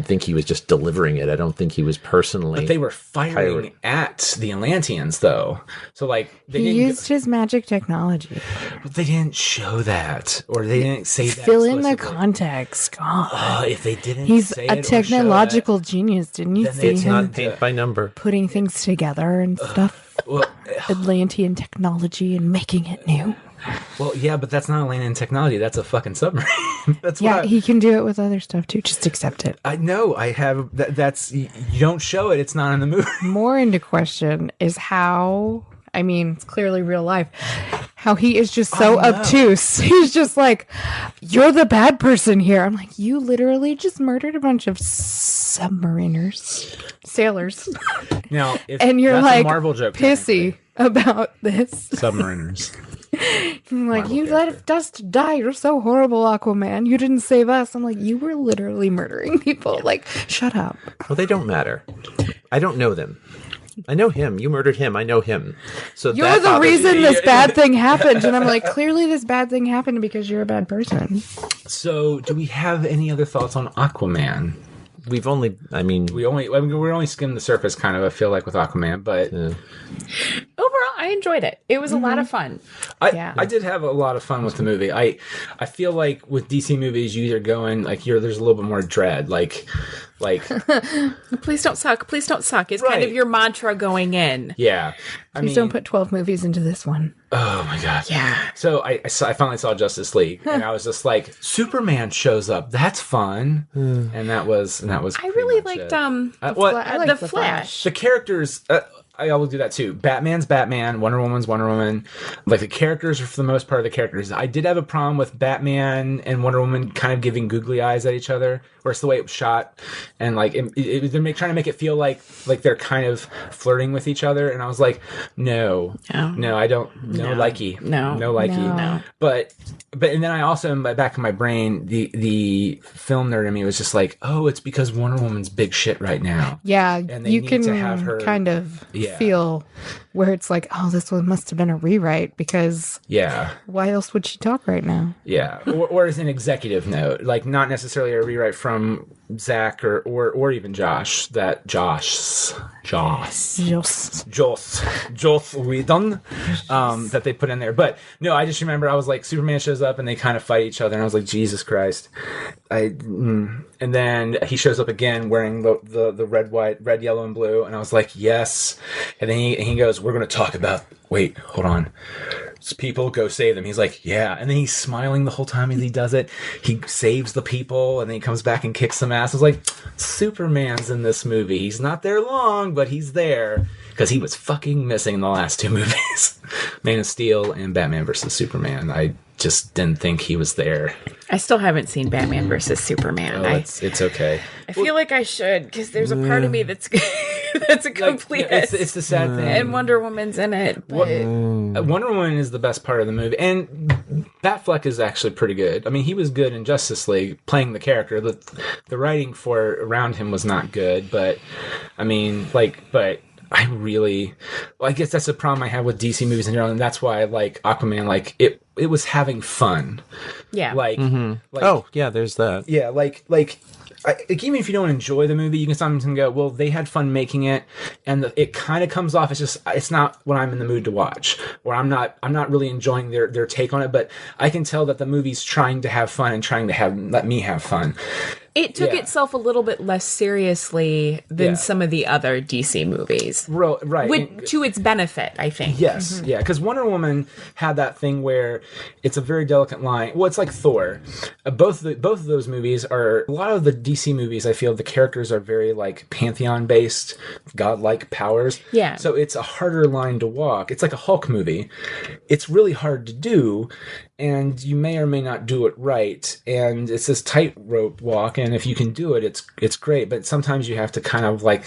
think he was just delivering it. I don't think he was personally. But they were firing at the Atlanteans, though. So, like, he used his magic technology. But they didn't show that, or they didn't say that. Fill in the context. God, if they didn't, he's a technological genius. Didn't you see him? It's not paint by number. Putting things together and stuff. Well, Atlantean technology and making it new. Well, yeah, but that's not Atlantean technology. That's a fucking submarine. He can do it with other stuff too. Just accept it. I know. I have. That's you don't show it. It's not in the movie. More into question is how. I mean, it's clearly real life. How he is just so obtuse. He's just like, you're the bad person here. I'm like, you literally just murdered a bunch of submariners, sailors. Now, and you're that's like a Marvel joke, pissy about this. Submariners. I'm like, you let us die. You're so horrible, Aquaman. You didn't save us. I'm like, you were literally murdering people. Like, shut up. Well, they don't matter. I don't know them. I know him. You murdered him. I know him. So you're the reason this bad thing happened. And I'm like, clearly this bad thing happened because you're a bad person. So, do we have any other thoughts on Aquaman? We're only skimmed the surface, kind of. I feel like with Aquaman, but overall, I enjoyed it. It was a lot of fun. I did have a lot of fun with the movie. I feel like with DC movies, you either go in like there's a little bit more dread, like please don't suck. Please don't suck. It's kind of your mantra going in. Yeah. Please don't put 12 movies into this one. Oh my god. Yeah. So I finally saw Justice League, and I was just like, Superman shows up. That's fun. And that was. I really liked the Flash. The characters. I always do that too. Batman's Batman, Wonder Woman's Wonder Woman. Like, the characters are, for the most part, the characters. I did have a problem with Batman and Wonder Woman kind of giving googly eyes at each other, or it's the way it was shot, and like they're trying to make it feel like they're kind of flirting with each other, and I was like, no, I don't, no likey, no likey, no. But and then I also, in the back of my brain, the film nerd in me was just like, oh, it's because Wonder Woman's big shit right now. Yeah, and they you need can to have her kind of feel where it's like, oh, this one must have been a rewrite, because why else would she talk right now? Yeah, or as an executive note, like not necessarily a rewrite from Zach or even Joss Whedon that they put in there. But no, I just remember I was like, Superman shows up and they kind of fight each other, and I was like, Jesus Christ. And then he shows up again wearing the red, yellow, and blue, and I was like, yes. And then he goes, we're going to talk about, wait, hold on. People, go save them. He's like, yeah. And then he's smiling the whole time as he does it. He saves the people, and then he comes back and kicks some ass. I was like, Superman's in this movie. He's not there long, but he's there. Because he was fucking missing in the last two movies. Man of Steel and Batman vs. Superman. I just didn't think he was there. I still haven't seen Batman vs. Superman. It's okay. I feel like I should, because there's a part of me that's a complete. It's the sad thing. And Wonder Woman's in it. But Wonder Woman is the best part of the movie, and Batfleck is actually pretty good. I mean, he was good in Justice League playing the character. The writing around him was not good, but I mean, I guess that's the problem I have with DC movies in general, and that's why I like Aquaman. Like, it was having fun. Yeah. There's that. Yeah, even if you don't enjoy the movie, you can sometimes go, well, they had fun making it, and it kind of comes off. It's not what I'm in the mood to watch, or I'm not really enjoying their take on it. But I can tell that the movie's trying to have fun and trying to let me have fun. It took Yeah. itself a little bit less seriously than some of the other DC movies. Right. To its benefit, I think. Yes, yeah, because Wonder Woman had that thing where it's a very delicate line. Well, it's like Thor. Both of those movies are, a lot of the DC movies, I feel the characters are very like pantheon-based, godlike powers. Yeah. So it's a harder line to walk. It's like a Hulk movie. It's really hard to do, and you may or may not do it right. And it's this tightrope walk, and if you can do it, it's great. But sometimes you have to kind of like,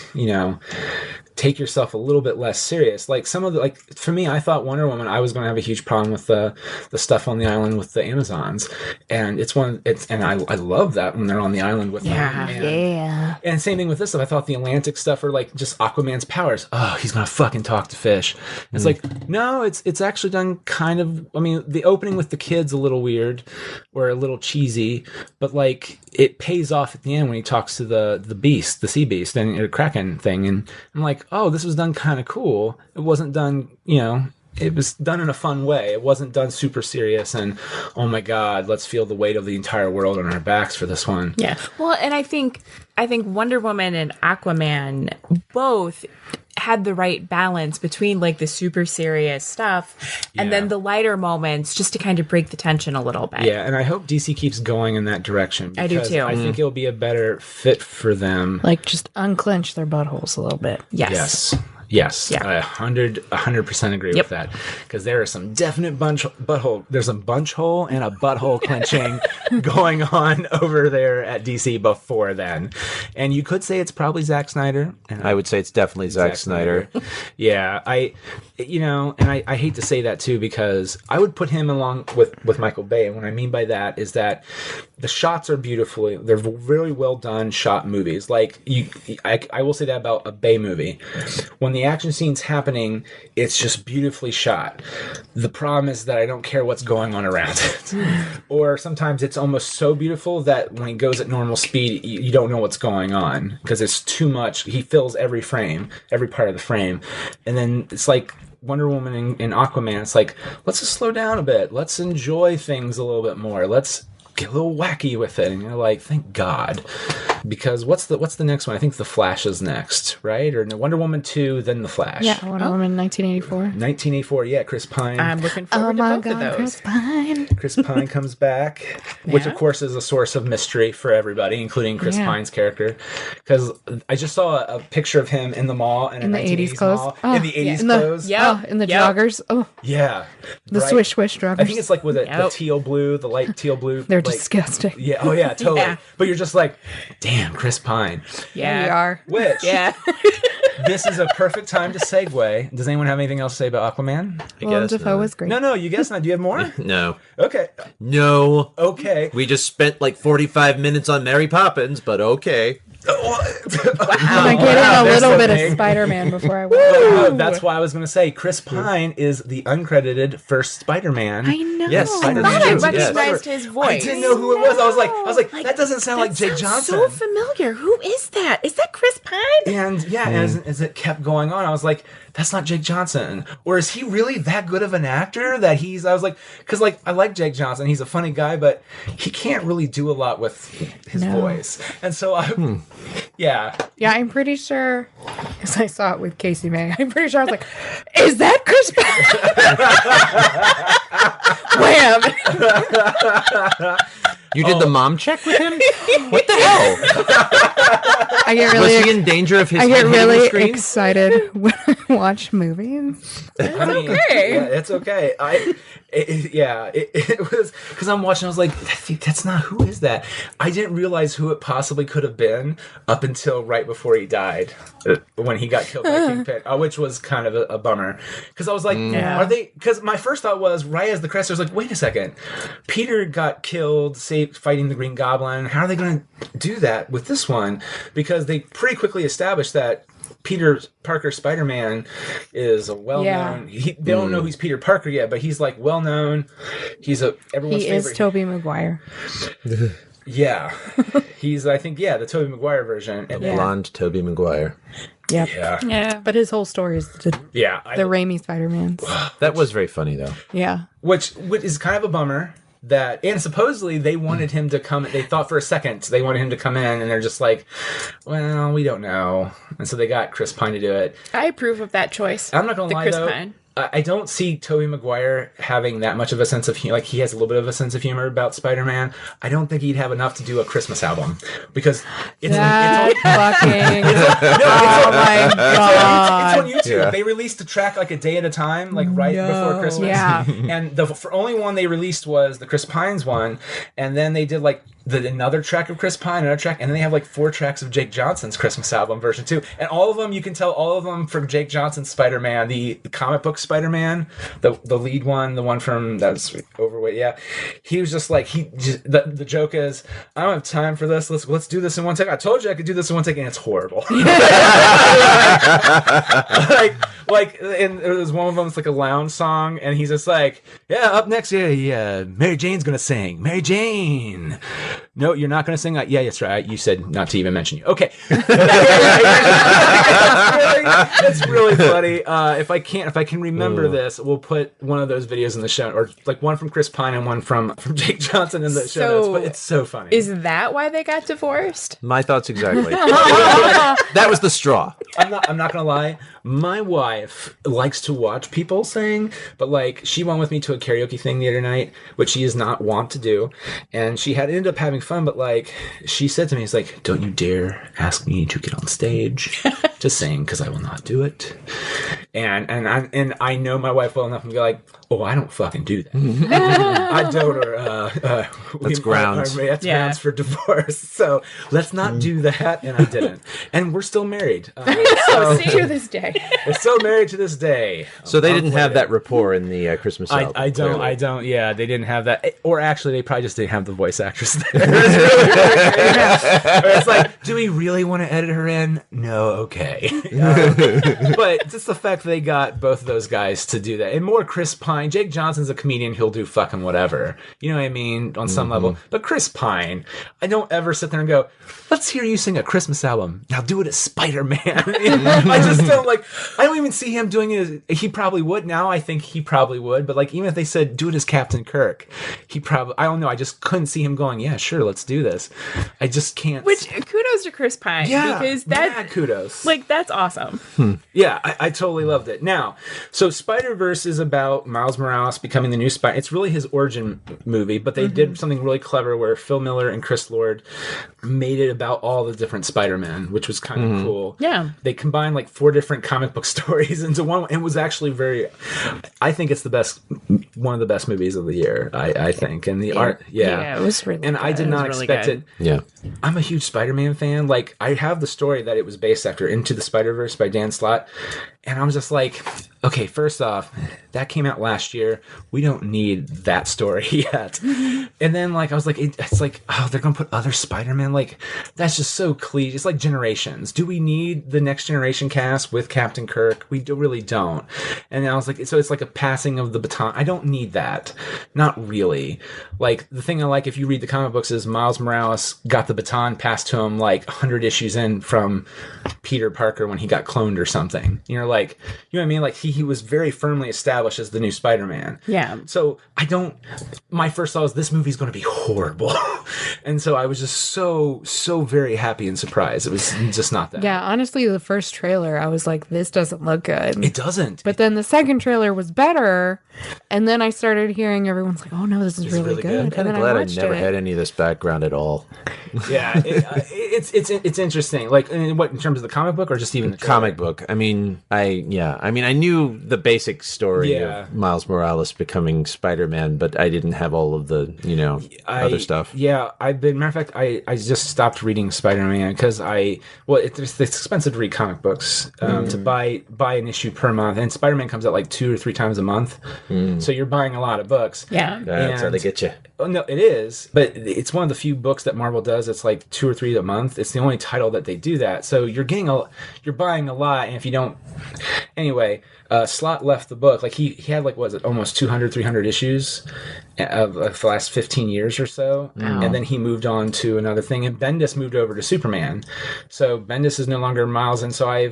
take yourself a little bit less serious. Like some of the, like for me, I thought Wonder Woman, I was going to have a huge problem with the stuff on the island with the Amazons, and I love that when they're on the island with them. And same thing with this stuff. I thought the Atlantic stuff are like just Aquaman's powers. Oh, he's going to fucking talk to fish. It's like, no, it's actually done kind of. I mean, the opening with the kids a little weird or a little cheesy, but like it pays off at the end when he talks to the beast, the sea beast, and the Kraken thing, and I'm like, oh, this was done kind of cool. It wasn't done, it was done in a fun way. It wasn't done super serious and, oh my God, let's feel the weight of the entire world on our backs for this one. Yeah. Well, and I think Wonder Woman and Aquaman both had the right balance between like the super serious stuff and then the lighter moments just to kind of break the tension a little bit. Yeah, and I hope DC keeps going in that direction. I do too. I think it'll be a better fit for them. Like just unclench their buttholes a little bit. Yes. Yeah. I 100% agree with that. Because there are some definite there's a bunch hole and a butthole clenching going on over there at DC before then. And you could say it's probably Zack Snyder. And I would say it's definitely Zack Snyder. Yeah, I hate to say that too, because I would put him along with Michael Bay. And what I mean by that is that the shots are beautifully, they're very well done shot movies. Like I will say that about a Bay movie. When the action scene's happening, it's just beautifully shot. The problem is that I don't care what's going on around it. Or sometimes it's almost so beautiful that when he goes at normal speed, you don't know what's going on because it's too much. He fills every frame, every part of the frame. And then it's like Wonder Woman and Aquaman, it's like, let's just slow down a bit. Let's enjoy things a little bit more. Let's get a little wacky with it. And you're like, thank God. Because what's the next one? I think The Flash is next, right? Or Wonder Woman 2, then The Flash. Yeah, Wonder Woman 1984. 1984, yeah, Chris Pine. I'm looking forward to both of those. Chris Pine. Chris Pine comes back, which of course is a source of mystery for everybody, including Chris Pine's character. Because I just saw a picture of him in the mall in the 80s clothes. Mall, in the 80s clothes. In the joggers. Oh, yeah. the swish joggers. I think it's like with the teal blue, the light teal blue. They're disgusting. Yeah. Oh yeah, totally. Yeah. But you're just like, damn, Chris Pine. Yeah. We are. Which Yeah. this is a perfect time to segue. Does anyone have anything else to say about Aquaman? Willem Dafoe was great. No, you guess not. Do you have more? No. Okay. No. Okay. We just spent like 45 minutes on Mary Poppins, but okay. I get in a little bit of Spider-Man before I went. Well, that's why I was going to say Chris Pine is the uncredited first Spider-Man. I know. Yes, I Spider-Man. thought I Yes. recognized his voice. I didn't know who it was. I was like, that doesn't sound like Jake Johnson. So familiar. Who is that? Is that Chris Pine? And yeah, as it kept going on, I was like, that's not Jake Johnson. Or is he really that good of an actor that I was like, because like I like Jake Johnson, he's a funny guy, but he can't really do a lot with his voice. And so yeah, I'm pretty sure, because I saw it with Casey May, I'm pretty sure I was like, is that Chris Pine? Wham! You did the mom check with him? What the hell? I get really, Was he in danger of his I get head hitting the really screen? excited when I watch movies. I mean, okay. Yeah, it's okay. It was because I'm watching. I was like, that's not, who is that? I didn't realize who it possibly could have been up until right before he died, when he got killed by Kingpin, which was kind of a bummer. Because I was like, are they? Because my first thought was right as the credits, I was like, wait a second, Peter got killed, fighting the Green Goblin. How are they going to do that with this one? Because they pretty quickly established that Peter Parker Spider-Man is a well-known. They don't know who's Peter Parker yet, but he's like well-known. He's everyone's favorite. He is Tobey Maguire. Yeah, he's I think the Tobey Maguire version. The blonde Tobey Maguire. Yep. Yeah. But his whole story is the the Raimi Spider-Man. That was very funny though. Yeah. which is kind of a bummer. that, and supposedly they wanted him to come. They thought for a second they wanted him to come in, and they're just like, well, we don't know, and so they got Chris Pine to do it. I approve of that choice. I'm not gonna lie Chris though. Pine. I don't see Tobey Maguire having that much of a sense of humor. Like, he has a little bit of a sense of humor about Spider-Man. I don't think he'd have enough to do a Christmas album because it's my god! It's on YouTube. Yeah. They released a track like a day at a time, like before Christmas. Yeah. And the only one they released was the Chris Pines one, and then they did like another track of Chris Pine, another track, and then they have like 4 tracks of Jake Johnson's Christmas album version 2. And all of them, you can tell all of them from Jake Johnson's Spider-Man, the comic book Spider-Man, the lead one, the one from that's overweight. Yeah, he was just like the joke is, I don't have time for this. Let's do this in one take. I told you I could do this in one take, and it's horrible. And it was one of them. It's like a lounge song, and he's just like, yeah, up next, Mary Jane's gonna sing. Mary Jane. No, you're not gonna sing. Yeah, that's right. You said not to even mention you. Okay. It's really funny. If I can remember this, we'll put one of those videos in the show, or like one from Chris Pine and one from Jake Johnson in the show notes. But it's so funny. Is that why they got divorced? My thoughts exactly. That was the straw. I'm not gonna lie. My wife likes to watch people sing, but like she went with me to a karaoke thing the other night, which she is not wont to do, and she had ended up having fun. But like she said to me, "It's like, don't you dare ask me to get on stage to sing, because I will not do it." And I know my wife well enough to be like, "Oh, I don't fucking do that. I don't." Or that's grounds. That's grounds for divorce. So let's not do that. And I didn't. And we're still married. To this day. We're still married to this day. So they didn't have that rapport in the Christmas album. I don't. Yeah, they didn't have that. Or actually, they probably just didn't have the voice actress there. It's like, do we really want to edit her in? No, okay. But just the fact that they got both of those guys to do that. And more Chris Pine. Jake Johnson's a comedian. He'll do fucking whatever. You know what I mean? On some level. But Chris Pine, I don't ever sit there and go, let's hear you sing a Christmas album. Now do it as Spider-Man. I just don't like, I don't even see him doing it as, he probably would. Now I think he probably would. But like, even if they said, do it as Captain Kirk, he probably, I don't know. I just couldn't see him going, yeah, sure, let's do this. I just can't. Which, kudos to Chris Pine. Yeah. Because that, kudos. Like, that's awesome. Yeah, I totally loved it. Now, so Spider-Verse is about Miles Morales becoming the new Spider. It's really his origin movie, but they did something really clever where Phil Miller and Chris Lord made it about all the different Spider-Men, which was kind of cool. Yeah. They combined like 4 different comic book stories into one. It was actually I think it's one of the best movies of the year, I think. And the art, it was really and good. I did not expect it. Yeah. I'm a huge Spider-Man fan. Like, I have the story that it was based after Into the Spider-Verse by Dan Slott. And I'm just like, okay, first off, that came out last year. We don't need that story yet. And then, like, I was like, it's like, oh, they're going to put other Spider-Man. Like, that's just so cliche. It's like Generations. Do we need the next generation cast with Captain Kirk? We really don't. And I was like, so it's like a passing of the baton. I don't need that. Not really. Like, the thing I like, if you read the comic books, is Miles Morales got the baton passed to him like 100 issues in from Peter Parker when he got cloned or something. You know, like, you know what I mean? Like, he was very firmly established as the new Spider-Man. Yeah. So my first thought was, this movie's going to be horrible. And so I was just so very happy and surprised. It was just not that. Yeah, honestly, the first trailer, I was like, this doesn't look good. It doesn't. But then the second trailer was better. And then I started hearing everyone's like, oh no, this is really good. I'm glad I never had any of this background at all. Yeah, it's interesting. Like, in terms of the comic book, or just even the comic book? I mean, I knew the basic story of Miles Morales becoming Spider-Man, but I didn't have all of the, other stuff. Yeah, matter of fact, I just stopped reading Spider-Man because it's expensive to read comic books, to buy an issue per month, and Spider-Man comes out like 2 or 3 times a month, so you're buying a lot of books. Yeah. That's how they get you. Oh, no, it is, but it's one of the few books that Marvel does. It's like 2 or 3 a month. It's the only title that they do that. So you're buying a lot, and if you don't, anyway, Slott left the book. Like he had like, was it almost 200, 300 issues, of the last 15 years or so. And then he moved on to another thing. And Bendis moved over to Superman. So Bendis is no longer Miles. And so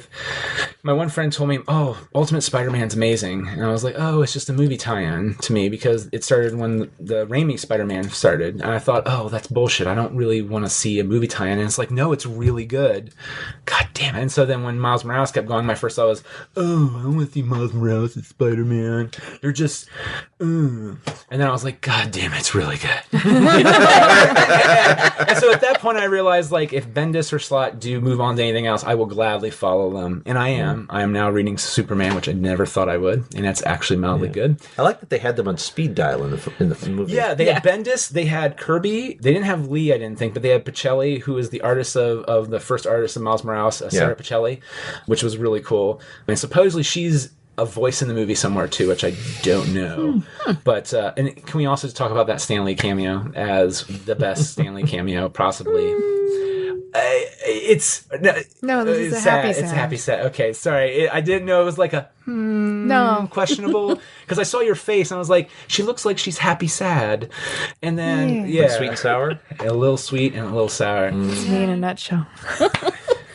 my one friend told me, oh, Ultimate Spider-Man's amazing. And I was like, oh, it's just a movie tie-in to me because it started when the Raimi Spider-Man started. And I thought, oh, that's bullshit. I don't really want to see a movie tie-in. And it's like, no, it's really good. God damn it. And so then when Miles Morales kept going, my first thought was, oh, I want to see Miles Morales as Spider-Man. They're just, And then I was like, God damn it, it's really good. And so at that point I realized, like, if Bendis or Slott do move on to anything else, I will gladly follow them. And I am. I am now reading Superman, which I never thought I would. And that's actually mildly good. I like that they had them on speed dial in the movie. Yeah, they had Bendis, they had Kirby. They didn't have Lee, I didn't think, but they had Pacelli, who is the artist of the first artist of Miles Morales, Sarah Pacelli, which was really cool. And supposedly she's a voice in the movie somewhere too, which I don't know. But and can we also talk about that Stan Lee cameo as the best Stan Lee cameo possibly? It's no, this is a sad. happy sad. It's a happy sad. Okay, sorry, I didn't know it was like a no questionable because I saw your face and I was like, she looks like she's happy sad, and then Like sweet and sour, a little sweet and a little sour. It's me in a nutshell.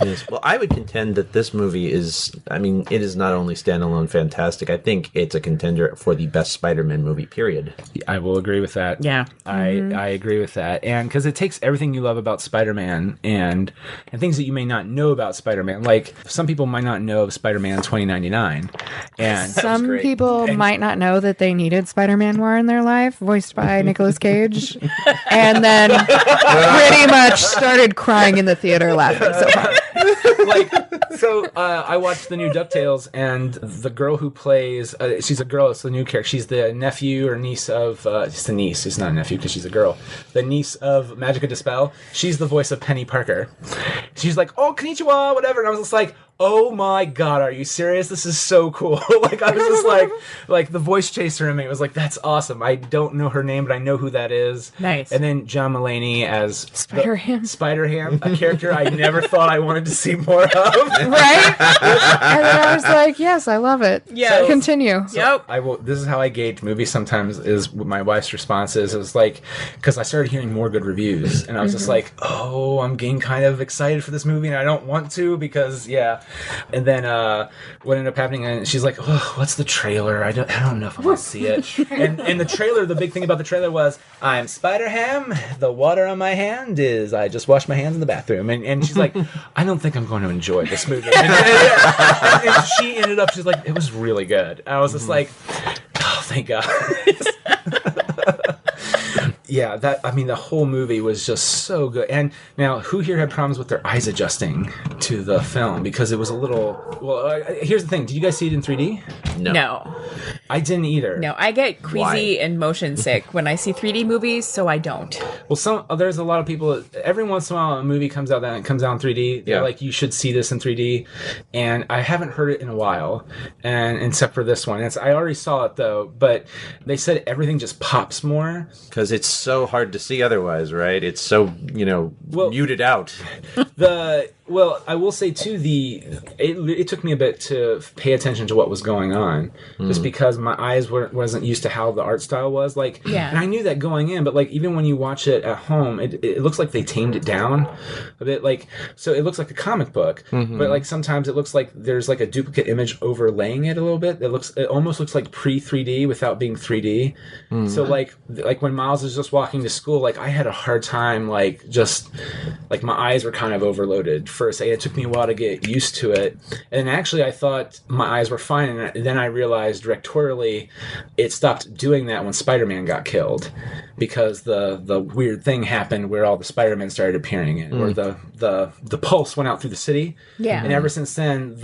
Yes. Well, I would contend that this movie is, I mean, it is not only standalone fantastic, I think it's a contender for the best Spider-Man movie, period. I will agree with that. Yeah. I agree with that. And because it takes everything you love about Spider-Man and things that you may not know about Spider-Man. Like, some people might not know of Spider-Man 2099. And some people might not know that they needed Spider-Man more in their life, voiced by Nicolas Cage, and then pretty much started crying in the theater laughing so hard. I watched the new DuckTales, and the girl who plays, she's a girl, it's the new character. She's the nephew or niece of, it's the niece, it's not a nephew because she's a girl. The niece of Magica De Spell. She's the voice of Penny Parker. She's like, oh, konnichiwa, whatever. And I was just like, oh my God, are you serious? This is so cool. Like, I was just like the voice chaser in me was like, that's awesome. I don't know her name, but I know who that is. Nice. And then John Mulaney as Spider-Ham, a character I never thought I wanted to see more of. Right? And then I was like, yes, I love it. Yeah. So continue. Yep. This is how I gauge movies sometimes, is what my wife's response is. It was like, because I started hearing more good reviews, and I was just like, oh, I'm getting kind of excited for this movie, and I don't want to because, And then what ended up happening, and she's like, oh, what's the trailer? I don't know if I want to see it. And the trailer, the big thing about the trailer was, I'm Spider-Ham, the water on my hand is, I just washed my hands in the bathroom. And she's like, I don't think I'm going to enjoy this movie. And she ended up, she's like, it was really good. And I was just like, oh, thank God. Yeah, the whole movie was just so good. And now, who here had problems with their eyes adjusting to the film? Because it was a little... Well, here's the thing. Did you guys see it in 3D? No. I didn't either. No, I get queasy and motion sick when I see 3D movies, so I don't. Well, there's a lot of people... Every once in a while, a movie comes out that comes out in 3D. They're like, you should see this in 3D. And I haven't heard it in a while, and except for this one. I already saw it, though, but they said everything just pops more. Because it's so hard to see otherwise, right? It's so, muted out. Well, I will say too, it took me a bit to pay attention to what was going on, just because my eyes wasn't used to how the art style was. And I knew that going in, but even when you watch it at home, it looks like they tamed it down a bit. So it looks like a comic book, but sometimes it looks like there's a duplicate image overlaying it a little bit. It almost looks like pre-3D without being 3D. So when Miles is just walking to school, I had a hard time, my eyes were kind of overloaded first. It took me a while to get used to it, and actually I thought my eyes were fine, and then I realized directorially it stopped doing that when Spider-Man got killed, because the weird thing happened where all the Spider-Men started appearing in, where the pulse went out through the city. And ever since then,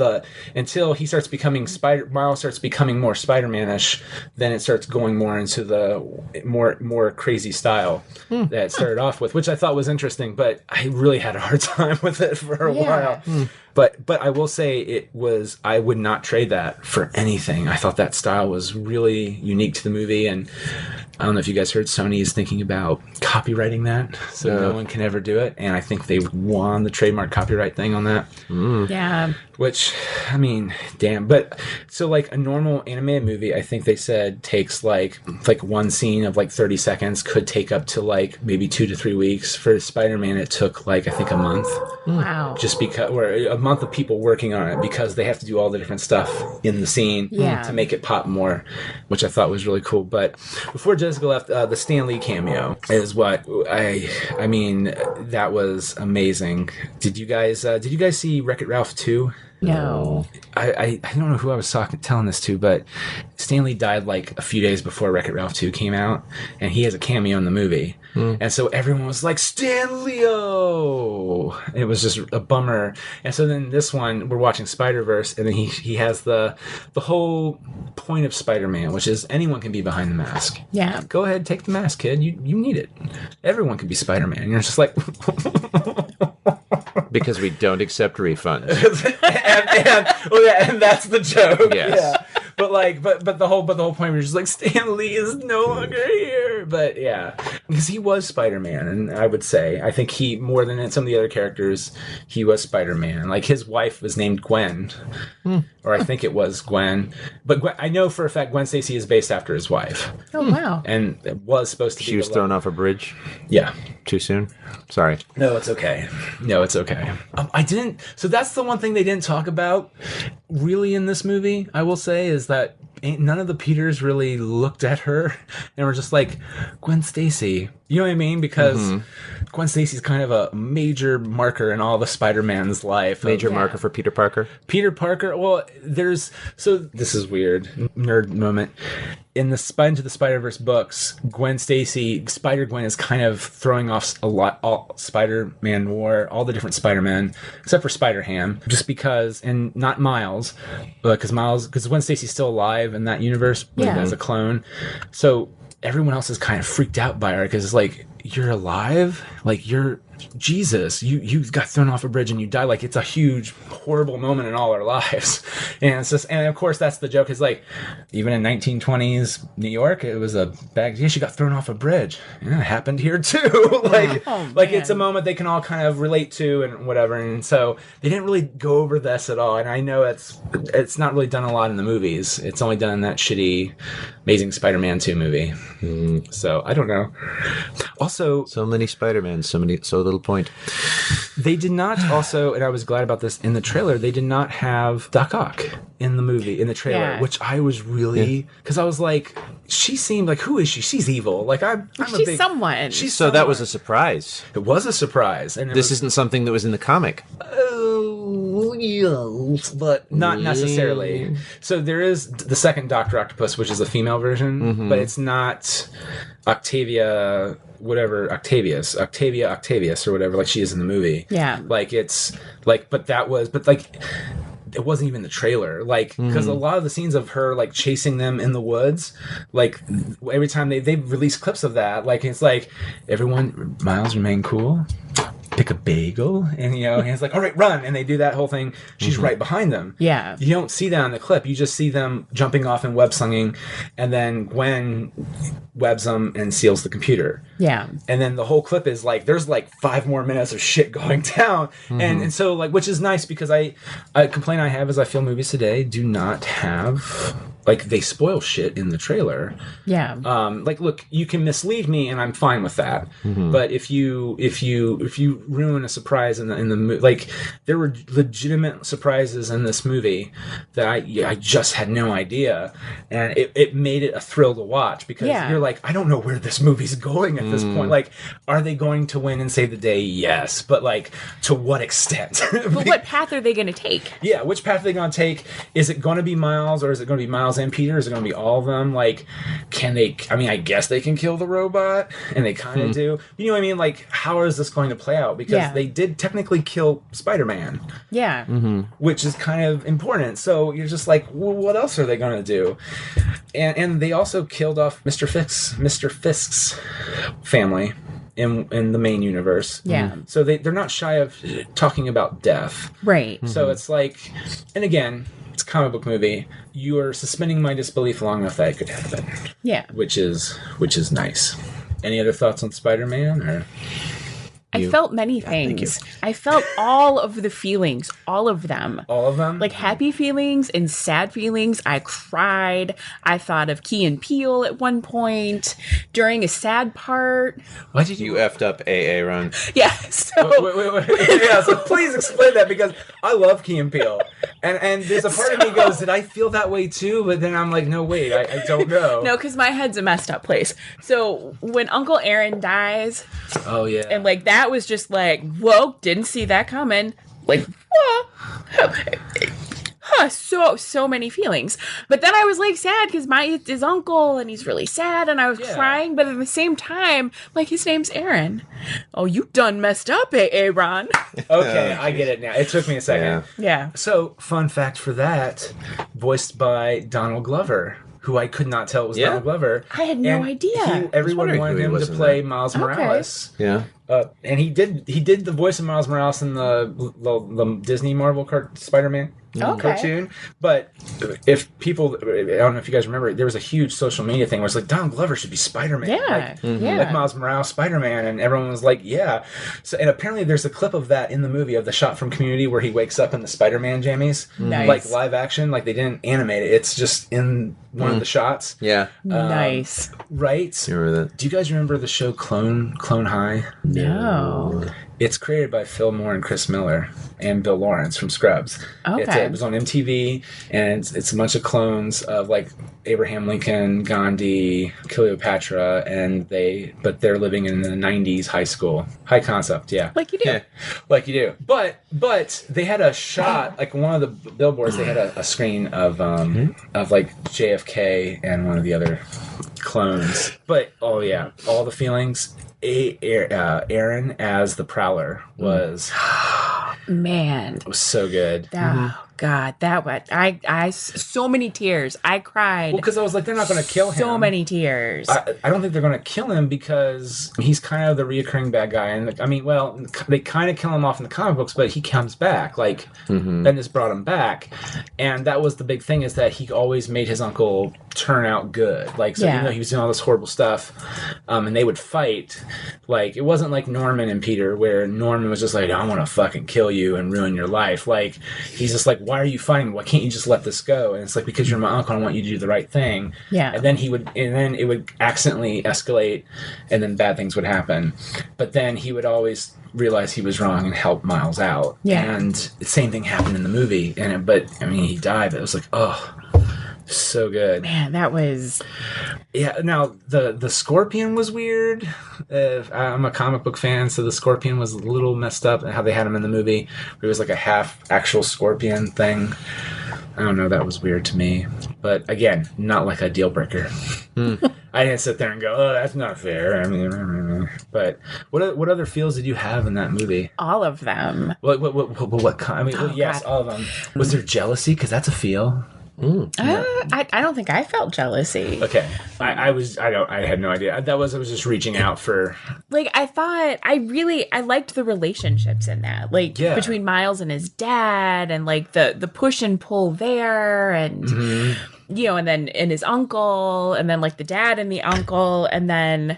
until he starts becoming Miles starts becoming more Spider-Man-ish, then it starts going more into the more crazy style that it started off with, which I thought was interesting, but I really had a hard time with it for a while. But I will say I would not trade that for anything. I thought that style was really unique to the movie, and I don't know if you guys heard, Sony is thinking about copyrighting that, so no one can ever do it, and I think they won the trademark copyright thing on that. Yeah. Which, I mean, damn. But so like a normal animated movie, I think they said takes like one scene of like 30 seconds could take up to like maybe 2 to 3 weeks. For Spider-Man, it took like I think a month. Wow. Just because, or a month of people working on it because they have to do all the different stuff in the scene to make it pop more, which I thought was really cool. But before Jessica left, the Stan Lee cameo is what I mean, that was amazing. Did you guys see Wreck-It Ralph 2? No. I don't know who I was telling this to, but Stan Lee died like a few days before Wreck-It Ralph 2 came out, and he has a cameo in the movie. And so everyone was like, Stan Leo! It was just a bummer. And so then this one, we're watching Spiderverse, and then he has the whole point of Spider-Man, which is anyone can be behind the mask. Yeah. Go ahead, take the mask, kid. You need it. Everyone can be Spider-Man. And you're just like... Because we don't accept refunds. and that's the joke. Yes. Yeah. But the whole point was just like Stan Lee is no longer here. But yeah, because he was Spider-Man, and I would say I think he more than some of the other characters, he was Spider-Man. Like his wife was named Gwen, or I think it was Gwen. But I know for a fact Gwen Stacy is based after his wife. Oh wow! And it was supposed to be. She was thrown off a bridge. Yeah. Too soon? Sorry. No, it's okay. I didn't... So that's the one thing they didn't talk about really in this movie, I will say, is that none of the Peters really looked at her and were just like, Gwen Stacy. You know what I mean? Because Gwen Stacy's kind of a major marker in all the Spider-Man's life. Major marker for Peter Parker? Peter Parker, well, so this is weird, nerd moment. In the Into the Spider-Verse books, Gwen Stacy, Spider-Gwen is kind of throwing off all Spider-Man War, all the different Spider-Men, except for Spider-Ham, just because, and not Miles, because Gwen Stacy's still alive in that universe as a clone. So everyone else is kind of freaked out by her because it's like, you're alive? Like, you're Jesus, you got thrown off a bridge and you died. Like, it's a huge, horrible moment in all our lives. And it's just, and of course, that's the joke is like, even in 1920s New York, it was a bag. Yeah, she got thrown off a bridge. Yeah, it happened here too. Like it's a moment they can all kind of relate to and whatever. And so they didn't really go over this at all. And I know it's not really done a lot in the movies. It's only done in that shitty Amazing Spider-Man 2 movie. So I don't know. Also, so many Spider-Man, so little point. They did not also, and I was glad about this, in the trailer, they did not have Doc Ock in the trailer, which I was really, because I was like, she seemed like, who is she? She's evil. Like, she's someone. So that was a surprise. It was a surprise. And this isn't something that was in the comic. Oh, yes, but not necessarily. So there is the second Dr. Octopus, which is a female version, but it's not Octavia Octavius or whatever, like she is in the movie. Yeah. Like, it's like, it wasn't even the trailer, like, because a lot of the scenes of her like chasing them in the woods, like every time they release clips of that, like it's like, everyone, Miles, remain cool, pick a bagel, and he's like, all right, run, and they do that whole thing. She's right behind them. Yeah, you don't see that on the clip. You just see them jumping off and web slinging, and then Gwen webs them and seals the computer. Yeah, and then the whole clip is like, there's like 5 more minutes of shit going down, and so like, which is nice, because a complaint I have is I feel movies today do not have, like, they spoil shit in the trailer. Yeah. Like, look, you can mislead me, and I'm fine with that. But if you ruin a surprise in the movie, like, there were legitimate surprises in this movie that I just had no idea, and it made it a thrill to watch, because you're like, I don't know where this movie's going at this point. Like, are they going to win and save the day? Yes, but like, to what extent? But what path are they going to take? Yeah, which path are they going to take? Is it going to be Miles, or is it going to be Miles and Peter? Is it going to be all of them? Like, can they, I mean, I guess they can kill the robot, and they kind of do. You know what I mean? Like, how is this going to play out? Because they did technically kill Spider-Man. Yeah. Which is kind of important. So you're just like, well, what else are they going to do? And they also killed off Mr. Fisk's family in the main universe. Yeah. So they're not shy of talking about death. Right. So it's like, and again, it's a comic book movie. You are suspending my disbelief long enough that it could happen. Yeah. Which is nice. Any other thoughts on Spider-Man? Or I felt many things. I felt all of the feelings, all of them. All of them? Like happy feelings and sad feelings. I cried. I thought of Key and Peele at one point during a sad part. Why did You effed up AA, Ron. Yeah. So wait. Yeah, so please explain that, because I love Key and Peele. And there's a part of me goes, did I feel that way too? But then I'm like, no, wait, I don't know. No, because my head's a messed up place. So when Uncle Aaron dies, oh yeah, and like that was just like, whoa, didn't see that coming. Like, whoa. So many feelings. But then I was like sad because it's his uncle and he's really sad, and I was crying, but at the same time, like, his name's Aaron. Oh, you done messed up, Aaron. Okay, I get it now. It took me a second. Yeah. So, fun fact for that, voiced by Donald Glover, who I could not tell was Donald Glover. I had no idea. Everyone wanted him to play Miles Morales. Yeah. And he did the voice of Miles Morales in the Disney Marvel Spider-Man cartoon. But if people, I don't know if you guys remember, there was a huge social media thing where it's like, Donald Glover should be Spider-Man. Yeah. Like Miles Morales Spider-Man, and everyone was like, yeah. So, and apparently there's a clip of that in the movie, of the shot from Community where he wakes up in the Spider-Man jammies. Nice. Like live action, like they didn't animate it. It's just in one of the shots. Yeah. Nice. Right? You remember that? Do you guys remember the show Clone High? No. It's created by Phil Moore and Chris Miller and Bill Lawrence from Scrubs. Okay. It was on MTV, and it's a bunch of clones of like Abraham Lincoln, Gandhi, Cleopatra, but they're living in the 90s high school. High concept, yeah. Like you do. Yeah, like you do. But they had a shot, like one of the billboards, they had a screen of like JFK and one of the other clones. But, oh yeah, all the feelings. Aaron as the Prowler was so good. Oh God, that was I so many tears. I cried. Well, because I was like, they're not going to kill him. So many tears. I don't think they're going to kill him because he's kind of the reoccurring bad guy. And I mean, well, they kind of kill him off in the comic books, but he comes back. Like Bendis brought him back, and that was the big thing, is that he always made his uncle turn out good. Like, so even though he was doing all this horrible stuff, and they would fight. Like, it wasn't like Norman and Peter, where Norman was just like, I want to fucking kill you and ruin your life. Like, he's just like, why are you fighting? Why can't you just let this go? And it's like, because you're my uncle, I want you to do the right thing. Yeah. And then it would accidentally escalate, and then bad things would happen. But then he would always realize he was wrong and help Miles out. Yeah. And the same thing happened in the movie. But I mean, he died, but it was like, oh, so good. Man, that was... Yeah, now, the Scorpion was weird. I'm a comic book fan, so the Scorpion was a little messed up, how they had him in the movie. It was like a half actual Scorpion thing. I don't know, that was weird to me. But again, not like a deal breaker. I didn't sit there and go, oh, that's not fair. I mean, but what other feels did you have in that movie? All of them. What kind? I mean, yes, all of them. Was there jealousy? Because that's a feel. I don't think I felt jealousy. Okay, I had no idea. I was just reaching out for. Like, I thought I liked the relationships in that, like between Miles and his dad, and like the push and pull there, and you know, and then his uncle, and then like the dad and the uncle, and then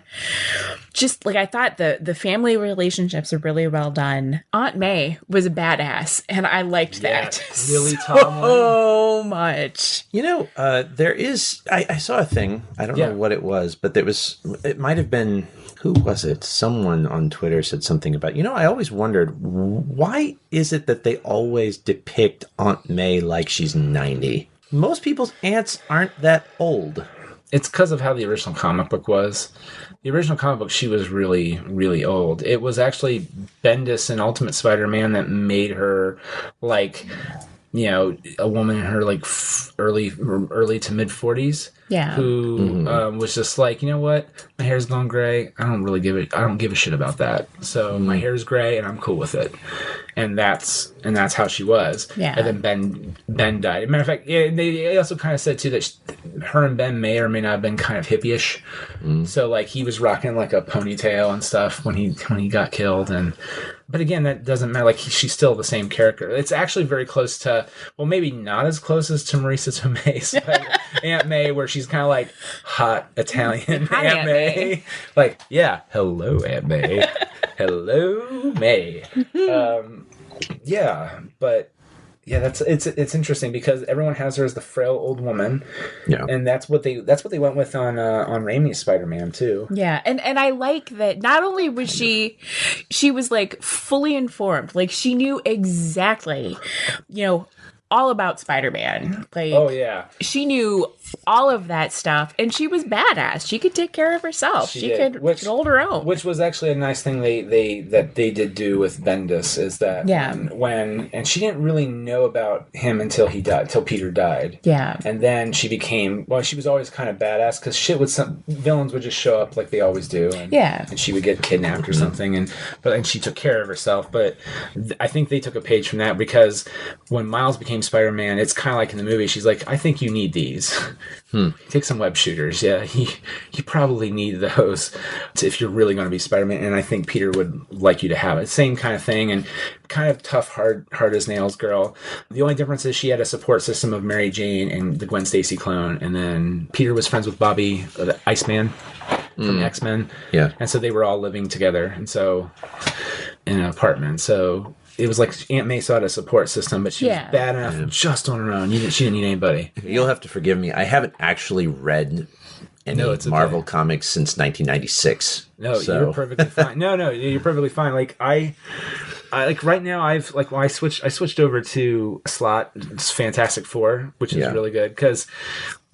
just like I thought the family relationships are really well done. Aunt May was a badass, and I liked that Lily Tomlin so much. You know, there is. I saw a thing. I don't know what it was, but it might have been. Who was it? Someone on Twitter said something about, I always wondered, why is it that they always depict Aunt May like she's 90? Most people's aunts aren't that old. It's because of how the original comic book was. The original comic book, she was really, really old. It was actually Bendis and Ultimate Spider-Man that made her, like, a woman in her, like, early to mid-40s. Yeah. Who was just like, you know what? My hair's gone gray. I don't give a shit about that. So my hair's gray and I'm cool with it. And that's how she was. Yeah. And then Ben died. As a matter of fact, they also kind of said too that her and Ben may or may not have been kind of hippie-ish. So like he was rocking like a ponytail and stuff when he got killed. But again, that doesn't matter. Like she's still the same character. It's actually very close to, well, maybe not as close as to Marisa Tomei's, Aunt May, where she's kind of like hot Italian Hi, Aunt Aunt May. May. Like, yeah, hello, Aunt May. Hello, May. Yeah, but yeah, it's interesting because everyone has her as the frail old woman. Yeah. And that's what they went with on Raimi's Spider-Man too. Yeah, and I like that not only was she was like fully informed, like she knew exactly, all about Spider-Man. Like, Oh yeah. she knew all of that stuff, and she was badass. She could take care of herself. She did. could hold her own. Which was actually a nice thing they did do with Bendis is that when and she didn't really know about him until he died, till Peter died. Yeah. And then she became, she was always kind of badass because villains would just show up like they always do. And, and she would get kidnapped or something, and she took care of herself. But I think they took a page from that because when Miles became Spider-Man, it's kind of like in the movie, she's like, I think you need these. Take some web shooters. Yeah, you probably need those if you're really going to be Spider-Man, and I think Peter would like you to have it. Same kind of thing, and kind of tough, hard as nails girl. The only difference is she had a support system of Mary Jane and the Gwen Stacy clone, and then Peter was friends with Bobby, the Iceman from X-Men. Yeah. And so they were all living together, and so in an apartment. So it was like Aunt May saw a support system, but she was bad enough just on her own. She didn't need anybody. You'll have to forgive me. I haven't actually read any Marvel comics since 1996. No, you're perfectly fine. No, you're perfectly fine. Like I like right now I switched over to Slott's Fantastic Four, which is really good because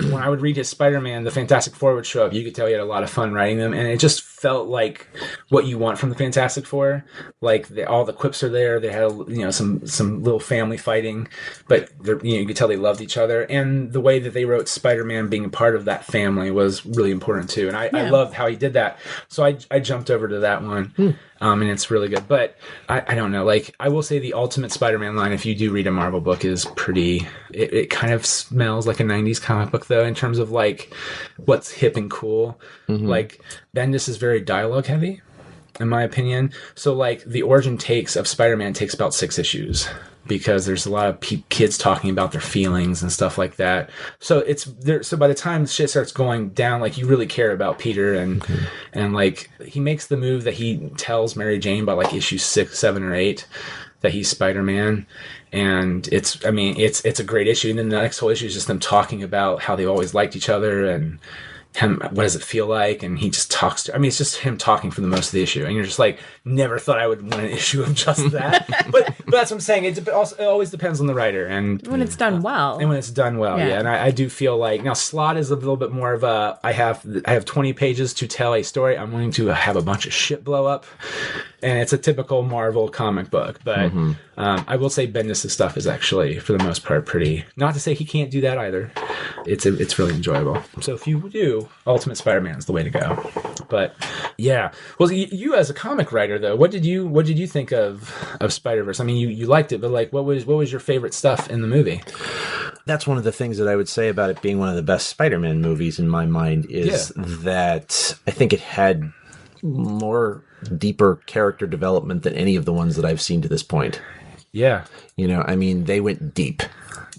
when I would read his Spider-Man, the Fantastic Four would show up. You could tell he had a lot of fun writing them, and it just felt like what you want from the Fantastic Four. Like all the quips are there. They had some little family fighting, but you could tell they loved each other. And the way that they wrote Spider-Man being a part of that family was really important too. And I loved how he did that. So I jumped over to that one. And it's really good. But I don't know. Like, I will say the Ultimate Spider-Man line, if you do read a Marvel book, is pretty... It kind of smells like a 90s comic book, though, in terms of, like, what's hip and cool. Like, Bendis is very dialogue heavy, in my opinion. So, like, the origin of Spider-Man takes about 6 issues. Because there's a lot of kids talking about their feelings and stuff like that. So it's there. So by the time shit starts going down, like you really care about Peter and like he makes the move that he tells Mary Jane by like issue 6, 7, or 8 that he's Spider-Man, and it's a great issue. And then the next whole issue is just them talking about how they've always liked each other and him, what does it feel like? And he just talks it's just him talking for the most of the issue. And you're just like, never thought I would want an issue of just that. but that's what I'm saying. It always depends on the writer. And when it's done well. And when it's done well, yeah. And I do feel like, now Slott is a little bit more of I have 20 pages to tell a story. I'm willing to have a bunch of shit blow up. And it's a typical Marvel comic book. But I will say Bendis' stuff is actually, for the most part, pretty... Not to say he can't do that either. It's really enjoyable. So if you do, Ultimate Spider-Man is the way to go. But yeah, well, you as a comic writer though, what did you think of Spider-Verse? I mean, you liked it, but like, what was your favorite stuff in the movie? That's one of the things that I would say about it being one of the best Spider-Man movies in my mind is that I think it had more deeper character development than any of the ones that I've seen to this point. Yeah. I mean, they went deep.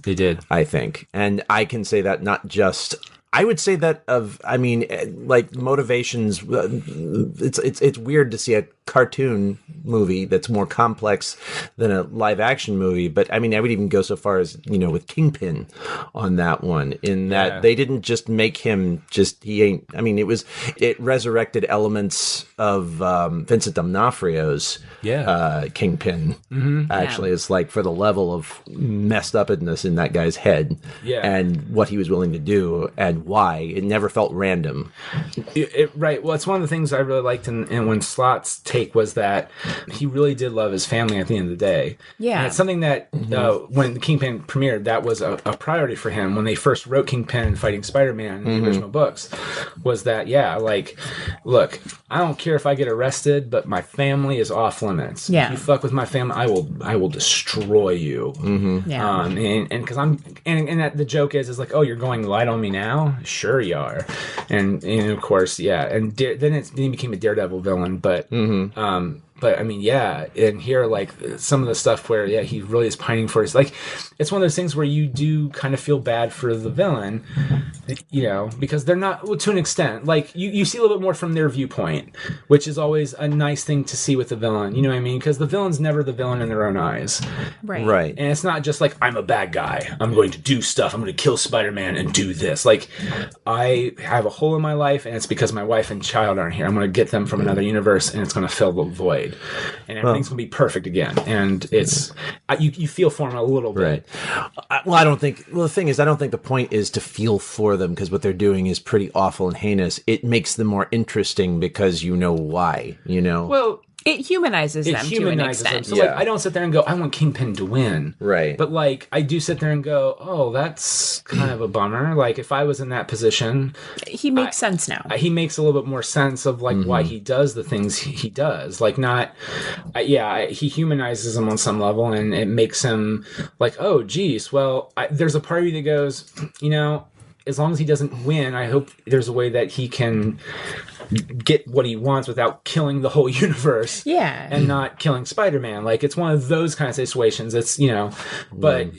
They did. I think. And I can say that not just... I would say that like motivations, it's weird to see a cartoon movie that's more complex than a live action movie. But I mean, I would even go so far as, with Kingpin on that one, in that they didn't just make him it resurrected elements of Vincent D'Onofrio's Kingpin. Actually, it's like for the level of messed upness in that guy's head and what he was willing to do and why. It never felt random. Right. Well, it's one of the things I really liked and when Slott's take was that he really did love his family at the end of the day. Yeah. And it's something that when Kingpin premiered, that was a priority for him when they first wrote Kingpin fighting Spider-Man in the original books, was that, look, I don't care if I get arrested, but my family is off limits. Yeah. If you fuck with my family, I will destroy you. Yeah. And because the joke is like, oh, you're going light on me now? Sure you are. And of course, and then he became a Daredevil villain, but But I mean, yeah, and here, like, some of the stuff where, yeah, he really is pining for his, like, it's one of those things where you do kind of feel bad for the villain, you know, because they're not, well, to an extent, like, you see a little bit more from their viewpoint, which is always a nice thing to see with the villain, you know what I mean? Because the villain's never the villain in their own eyes. Right. And it's not just like, I'm a bad guy, I'm going to do stuff, I'm going to kill Spider-Man and do this. Like, I have a hole in my life, and it's because my wife and child aren't here. I'm going to get them from another universe, and it's going to fill the void. And everything's going to be perfect again. And it's, you feel for them a little bit. Right. I don't think, the thing is, I don't think the point is to feel for them, because what they're doing is pretty awful and heinous. It makes them more interesting because you know why, you know? Well, it humanizes them to an extent. So, like, I don't sit there and go, I want Kingpin to win. Right. But, like, I do sit there and go, oh, that's kind of a bummer. Like, if I was in that position... He makes sense now. He makes a little bit more sense of, like, why he does the things he does. Like, not... he humanizes him on some level, and it makes him, like, oh, geez, well, there's a part of me that goes, you know, as long as he doesn't win, I hope there's a way that he can get what he wants without killing the whole universe. Yeah. And not killing Spider-Man. Like, it's one of those kind of situations. It's, you know, but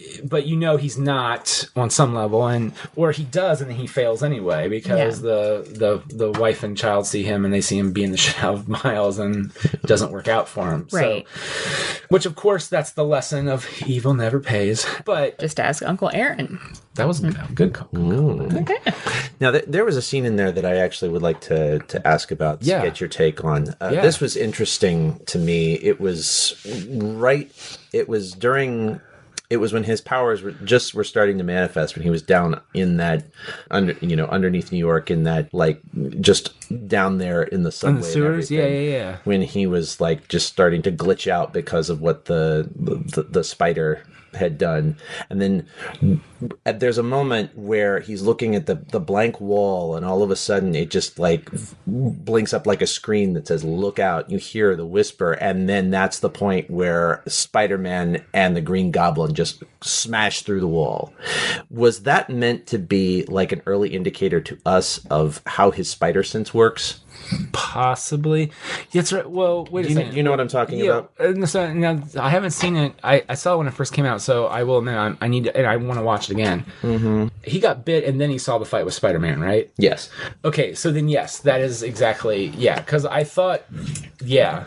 you know he's not on some level, and or he does and then he fails anyway because the wife and child see him and they see him being the shit out of Miles and it doesn't work out for him. Right. So, which of course that's the lesson of evil never pays. But just ask Uncle Aaron. That was a good call. Okay. Now, there was a scene in there that I actually would like to ask about, to get your take on. This was interesting to me. It was when his powers were starting to manifest, when he was down in that, underneath New York, in that, like, just down there in the subway. In the sewers? Yeah. When he was, like, just starting to glitch out because of what the spider had done. And then there's a moment where he's looking at the blank wall, and all of a sudden it just, like, blinks up like a screen that says, look out. You hear the whisper, and then that's the point where Spider-Man and the Green Goblin just smash through the wall. Was that meant to be like an early indicator to us of how his spider sense works? Possibly. That's right. Well, wait a second. You know what I'm talking about? Now, I haven't seen it. I saw it when it first came out, so I will admit I need to, and I want to watch it again. Mm-hmm. He got bit, and then he saw the fight with Spider-Man, right? Yes. Okay, so then yes, that is exactly, because I thought, and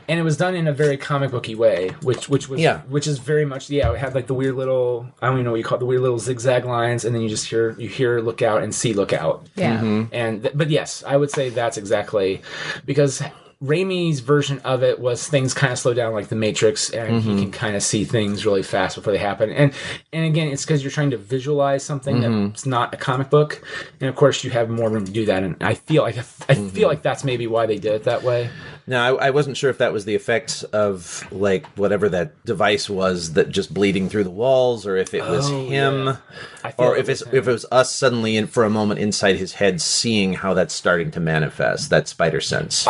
it was done in a very comic booky way, which is very much, it had like the weird little, I don't even know what you call it, the weird little zigzag lines, and then you just hear look out and see look out. Yeah. Mm-hmm. But yes, I would say that's exactly, because Raimi's version of it was things kind of slow down like the Matrix, and he can kind of see things really fast before they happen. And again, it's because you're trying to visualize something that's not a comic book, and of course you have more room to do that. And I feel like that's maybe why they did it that way. Now, I wasn't sure if that was the effects of, like, whatever that device was that just bleeding through the walls, or if it was him, or if it was us suddenly for a moment inside his head seeing how that's starting to manifest, that spider sense.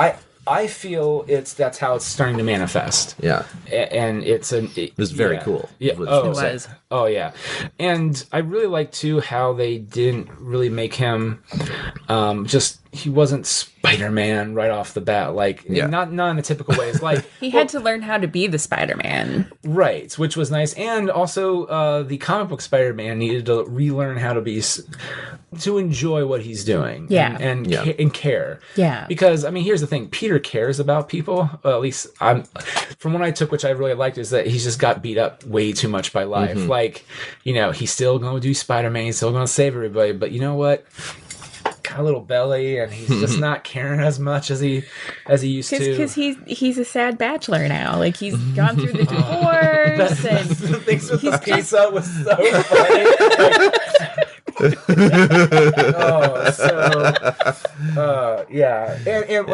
I feel that's how it's starting to manifest. Yeah. And it was very cool. Yeah. It was. Oh, yeah. And I really like, too, how they didn't really make him he wasn't Spider-Man right off the bat. Like, not in the typical ways. Like, he had to learn how to be the Spider-Man. Right, which was nice. And also, the comic book Spider-Man needed to relearn how to enjoy what he's doing. Yeah. And care. Yeah. Because, I mean, here's the thing. Peter cares about people. Well, at least, from what I took, which I really liked, is that he's just got beat up way too much by life. Mm-hmm. Like, he's still going to do Spider-Man. He's still going to save everybody. But you know what? Got a little belly, and he's just not caring as much as he used to. Because he's a sad bachelor now. Like, he's gone through the divorce, and the things with the pizza was so funny.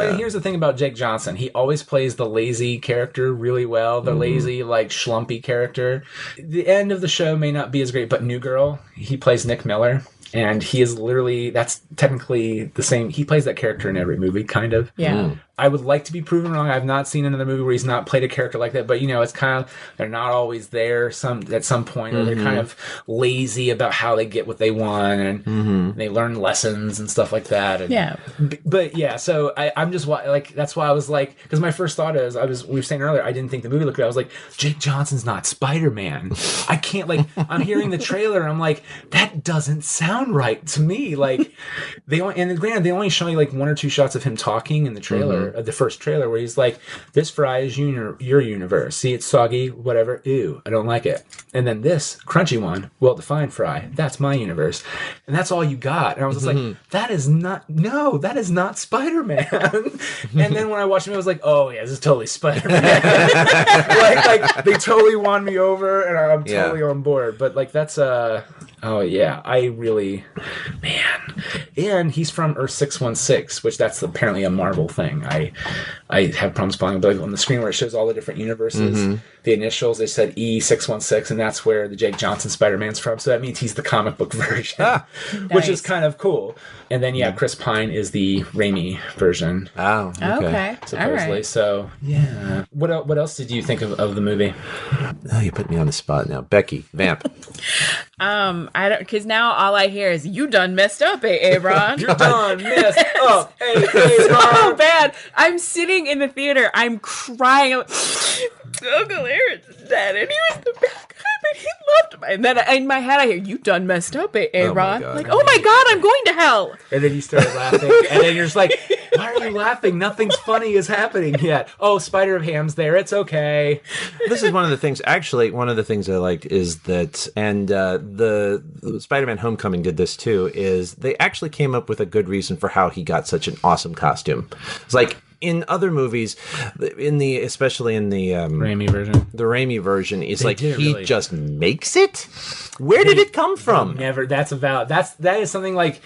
And here's the thing about Jake Johnson. He always plays the lazy character really well. The lazy, like, schlumpy character. The end of the show may not be as great, but New Girl, he plays Nick Miller. And he is literally, that's technically the same. He plays that character in every movie, kind of. Yeah. I would like to be proven wrong. I've not seen another movie where he's not played a character like that, but it's kind of, they're not always there at some point, or they're kind of lazy about how they get what they want, and they learn lessons and stuff like that. And, but yeah, so I'm just like, that's why I was like, because my first thought is, we were saying earlier, I didn't think the movie looked good. I was like, Jake Johnson's not Spider-Man. I can't, like, I'm hearing the trailer, and I'm like, that doesn't sound right to me. Like, they only show me like 1 or 2 shots of him talking in the trailer, the first trailer, where he's like, this fry is your universe. See, it's soggy, whatever. Ew, I don't like it. And then this crunchy one, well-defined fry, that's my universe. And that's all you got. And I was just like, that is not Spider-Man. And then when I watched him, I was like, oh yeah, this is totally Spider-Man. like they totally won me over, and I'm totally on board. But like, that's oh yeah, I really, man. And he's from Earth 616, which that's apparently a Marvel thing. I have problems following, but on the screen where it shows all the different universes, the initials, they said E616, and that's where the Jake Johnson Spider-Man's from. So that means he's the comic book version, which is kind of cool. And then Chris Pine is the Raimi version. Oh, okay. Supposedly. All right. So yeah. What else did you think of the movie? Oh, you put me on the spot now, Becky, vamp. I don't, because now all I hear is, you done messed up, Aaron. You're done messed up, So bad. I'm sitting in the theater. I'm crying. I'm like, Uncle Aaron's dead, and he was the bad guy, but he loved me. And then in my head, I hear, you done messed up, Aaron. Like, oh my God, I'm going to hell. And then you start laughing, and then you're just like, why are you laughing? Nothing's funny is happening yet. Oh, Spider-Ham's there. It's okay. This is one of the things, actually, one of the things I liked is that, and the Spider-Man Homecoming did this too, is they actually came up with a good reason for how he got such an awesome costume. It's like, in other movies, especially in the Raimi version, it's like he just makes it. Where did it come from? Never. That is something like,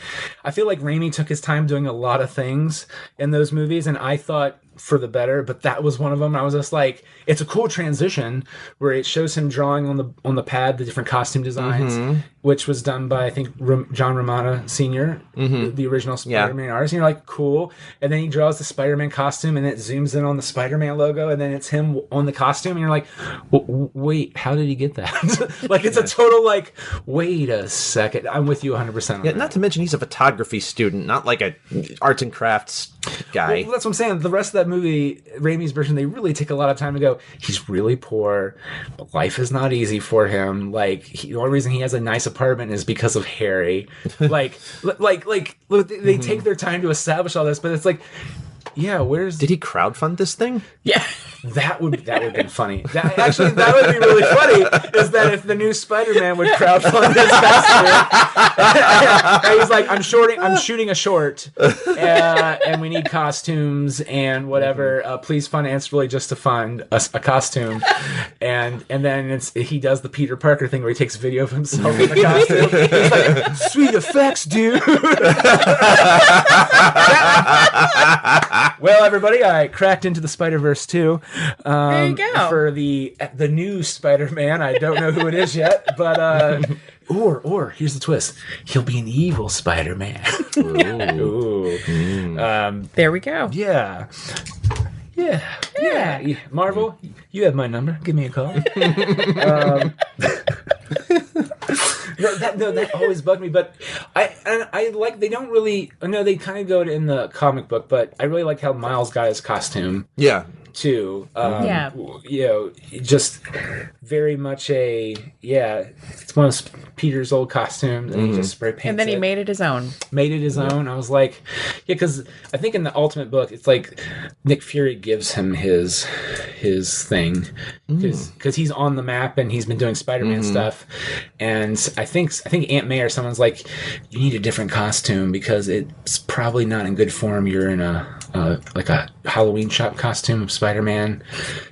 I feel like Raimi took his time doing a lot of things in those movies, and I thought for the better, but that was one of them. I was just like, it's a cool transition where it shows him drawing on the pad the different costume designs, which was done by, I think, John Romita Sr., the original Spider-Man artist. And you're like, cool. And then he draws the Spider-Man costume, and it zooms in on the Spider-Man logo, and then it's him on the costume, and you're like, wait, how did he get that? Like, it's a total like, wait a second. I'm with you 100% on that. Not to mention he's a photography student, not like a arts and crafts guy. Well, that's what I'm saying. The rest of that movie, Raimi's version, they really take a lot of time to go, he's really poor, but life is not easy for him. Like, the only reason he has a nice apartment is because of Harry. Like, they take their time to establish all this, but it's like, yeah, Did he crowdfund this thing? Yeah. That would have been funny. That would be really funny, is that if the new Spider-Man would crowdfund his costume. And he's like, I'm shooting a short, and we need costumes and whatever. Please fund Ants really just to fund a costume. And then he does the Peter Parker thing where he takes a video of himself in the costume. He's like, sweet effects, dude. Well, everybody, I cracked into the Spider-Verse too. There you go. For the new Spider-Man. I don't know who it is yet, but or here's the twist: he'll be an evil Spider-Man. Ooh. There we go. Yeah. Marvel, you have my number. Give me a call. That always bugged me, but I like, they don't really, no, they kind of go to in the comic book, but I really like how Miles got his costume. Yeah. Too. Just very much it's one of Peter's old costumes, and he just spray paints And then he made it his own. I was like, because I think in the Ultimate book, it's like Nick Fury gives him his thing, because he's on the map and he's been doing Spider-Man stuff, and I think Aunt May or someone's like, you need a different costume because it's probably not in good form. You're in a Halloween shop costume of Spider-Man. Spider-Man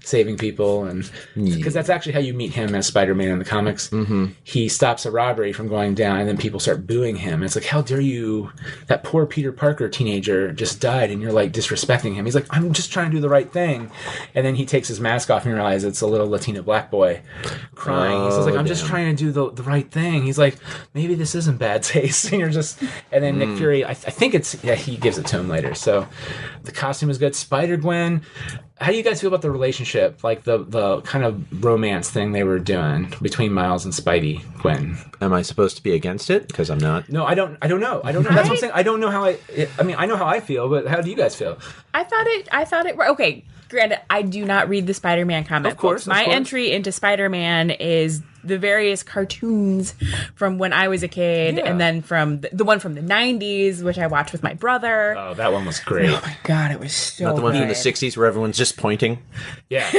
saving people, and because that's actually how you meet him as Spider-Man in the comics. He stops a robbery from going down, and then people start booing him. And it's like, how dare you? That poor Peter Parker teenager just died, and you're like disrespecting him. He's like, I'm just trying to do the right thing. And then he takes his mask off and you realize it's a little Latino black boy crying. He's like, I'm just trying to do the right thing. He's like, maybe this isn't bad taste. And you're just, and then Nick Fury, I think it's, he gives it to him later. So the costume is good. Spider-Gwen, how do you guys feel about the relationship, like the kind of romance thing they were doing between Miles and Spidey Gwen? Am I supposed to be against it? Because I'm not. No, I don't know. That's what I'm saying. I don't know how I know how I feel, but how do you guys feel? I thought it okay. Granted, I do not read the Spider-Man comic books. My entry into Spider-Man is the various cartoons from when I was a kid, and then from the one from the 90s, which I watched with my brother. Oh, that one was great. Oh my god, it was so Not the one good. from the 60s where everyone's just pointing. Yeah.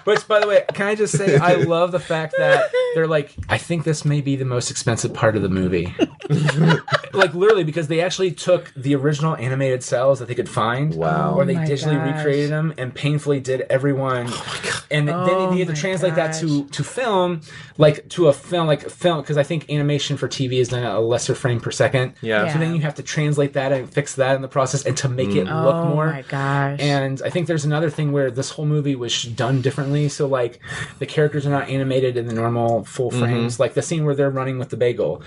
Which, by the way, can I just say, I love the fact that they're like, I think this may be the most expensive part of the movie. Like, literally, because they actually took the original animated cells that they could find, or they digitally recreated them and painfully did everyone. And then they had to translate that to film, because I think animation for TV is done at a lesser frame per second. Yeah. So then you have to translate that and fix that in the process and to make it look more. Oh my gosh. And I think there's another thing where this whole movie was done differently. So, like, the characters are not animated in the normal full frames. Like the scene where they're running with the bagel.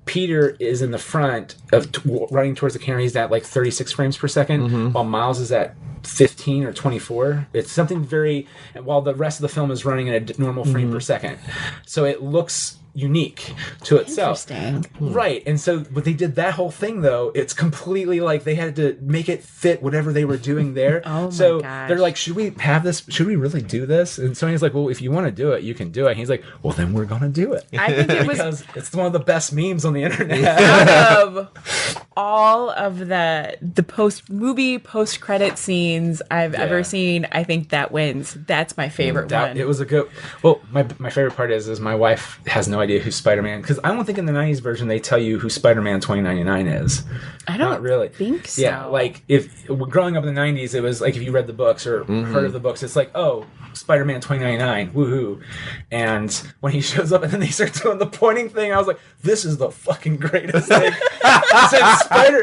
Peter is in the front of running towards the camera. He's at like 36 frames per second, while Miles is at 15 or 24. It's something very, while the rest of the film is running at a normal frame per second. So it looks unique to itself. Interesting. Right. And so, but they did that whole thing, though. It's completely like they had to make it fit whatever they were doing there. So gosh. They're like, should we have this? Should we really do this? And Sony's like, well, if you want to do it, you can do it. And he's like, well, then we're going to do it. I think it was because it's one of the best memes on the internet. out of all of the post credit scenes I've ever seen, I think that wins. That's my favorite one. It was a good. Well, my favorite part is my wife has no idea who Spider-Man, because I don't think in the 90s version they tell you who Spider-Man 2099 is. I don't Not really think so. Yeah, like if growing up in the 90s, it was like if you read the books or heard of the books, it's like, oh, Spider-Man 2099, woohoo. And when he shows up and then they start doing the pointing thing, I was like, this is the fucking greatest thing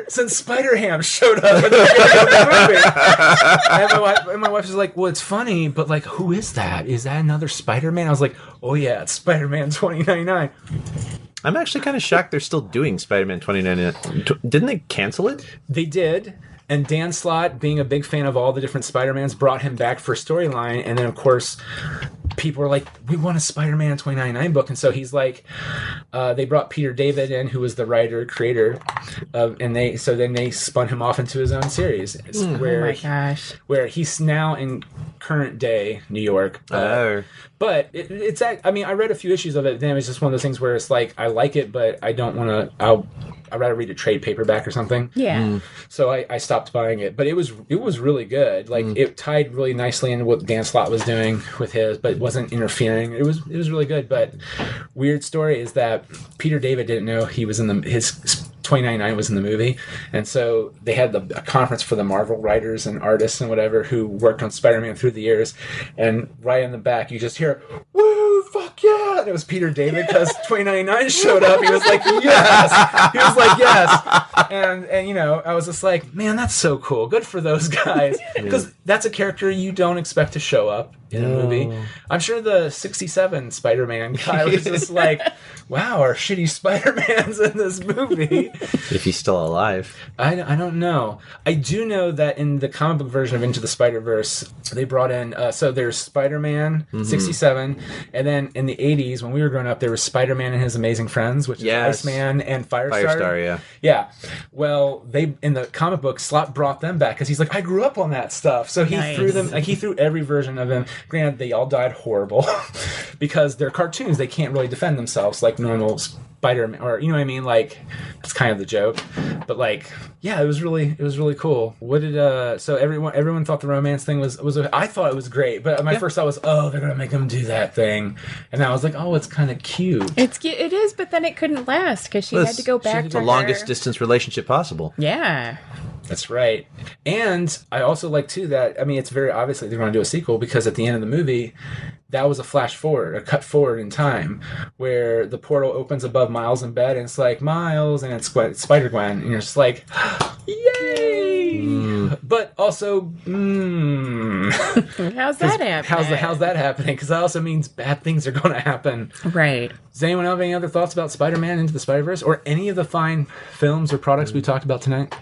since Spider-Ham showed up in the beginning of the movie. And my wife was like, well, it's funny, but like, who is that? Is that another Spider-Man? I was like, oh yeah, it's Spider-Man 2099. I'm actually kind of shocked they're still doing Spider-Man 2099. Didn't they cancel it? They did. And Dan Slott, being a big fan of all the different Spider-Mans, brought him back for storyline. And then, of course, people were like, we want a Spider-Man 2099 book. And so he's like, they brought Peter David in, who was the writer, creator. And they spun him off into his own series. Oh my gosh. Where he's now in current day New York. But it's, I mean, I read a few issues of it. Then it's just one of those things where it's like, I like it, but I don't want to, I'd rather read a trade paperback or something. Yeah. So I stopped buying it, but it was really good. Like it tied really nicely into what Dan Slott was doing with his, but it wasn't interfering. It was really good. But weird story is that Peter David didn't know he was in his 2099 was in the movie, and so they had a conference for the Marvel writers and artists and whatever who worked on Spider-Man through the years, and right in the back you just hear, woo, fuck yeah, and it was Peter David because 2099 showed up. He was like, yes. He was like, yes. And you know, I was just like, man, that's so cool. Good for those guys, because that's a character you don't expect to show up in a movie. I'm sure the 67 Spider-Man guy was just like, wow, our shitty Spider-Man's in this movie. If he's still alive. I don't know. I do know that in the comic book version of Into the Spider-Verse, they brought in, so there's Spider-Man 67, and then in the 80s, when we were growing up, there was Spider-Man and His Amazing Friends, which is Iceman and Firestar. Yeah. Yeah. Well, they in the comic book, Slott brought them back because he's like, I grew up on that stuff. So he threw them, like he threw every version of them. Granted, they all died horrible because they're cartoons. They can't really defend themselves like normal Spider-Man, or you know what I mean? Like, it's kind of the joke. But like, yeah, it was really cool. What did so everyone thought the romance thing was I thought it was great, but my first thought was, oh, they're gonna make them do that thing, and I was like, oh, it's kind of cute. It is, but then it couldn't last because she had to go back to the longest distance relationship possible. Yeah. That's right. And I also like, too, that, I mean, it's very obvious that they're going to do a sequel because at the end of the movie, that was a flash forward, a cut forward in time, where the portal opens above Miles in bed, and it's like, Miles, and it's Spider-Gwen, and you're just like, yay! But also, how's that happening? How's that happening? Because that also means bad things are going to happen. Right. Does anyone have any other thoughts about Spider-Man Into the Spider-Verse, or any of the fine films or products we talked about tonight?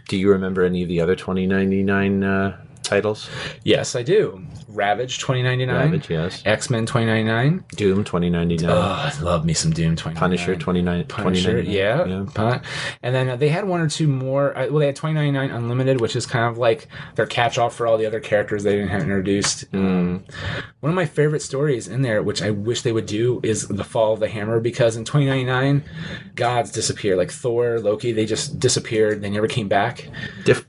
Do you remember any of the other 2099 titles? Yes, I do. Ravage 2099. Ravage, yes. X-Men 2099. Doom 2099. Oh, I love me some Doom 2099. Punisher 2099. Yeah. And then they had one or two more. Well, they had 2099 Unlimited, which is kind of like their catch-all for all the other characters they didn't have introduced. One of my favorite stories in there, which I wish they would do, is The Fall of the Hammer, because in 2099, gods disappear. Like Thor, Loki, they just disappeared. They never came back. And The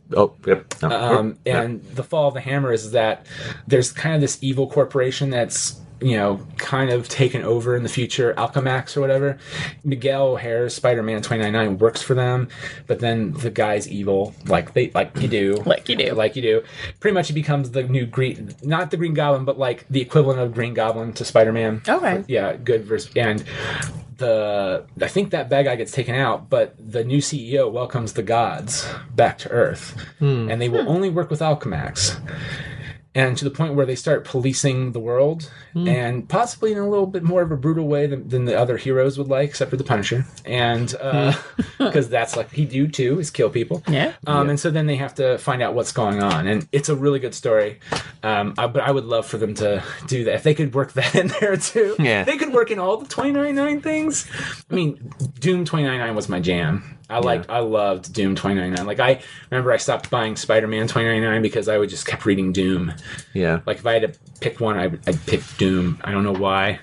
Fall of the Hammer is that there's kind of this evil corporation that's, kind of taken over in the future, Alchemax or whatever. Miguel O'Hara's Spider-Man 2099 works for them, but then the guy's evil, like you do. Pretty much he becomes the new not the Green Goblin, but like the equivalent of Green Goblin to Spider-Man. Okay. Yeah, good versus, and I think that bad guy gets taken out, but the new CEO welcomes the gods back to Earth, and they will only work with Alchemax. And to the point where they start policing the world, and possibly in a little bit more of a brutal way than the other heroes would like, except for the Punisher. And because that's like he do too, is kill people. Yeah. And so then they have to find out what's going on, and it's a really good story. But I would love for them to do that if they could work that in there too. Yeah. They could work in all the 2099 things. I mean, Doom 2099 was my jam. I loved Doom 2099. Like, I remember I stopped buying Spider-Man 2099 because I would just kept reading Doom. Yeah. Like, if I had to pick one, I'd pick Doom. I don't know why.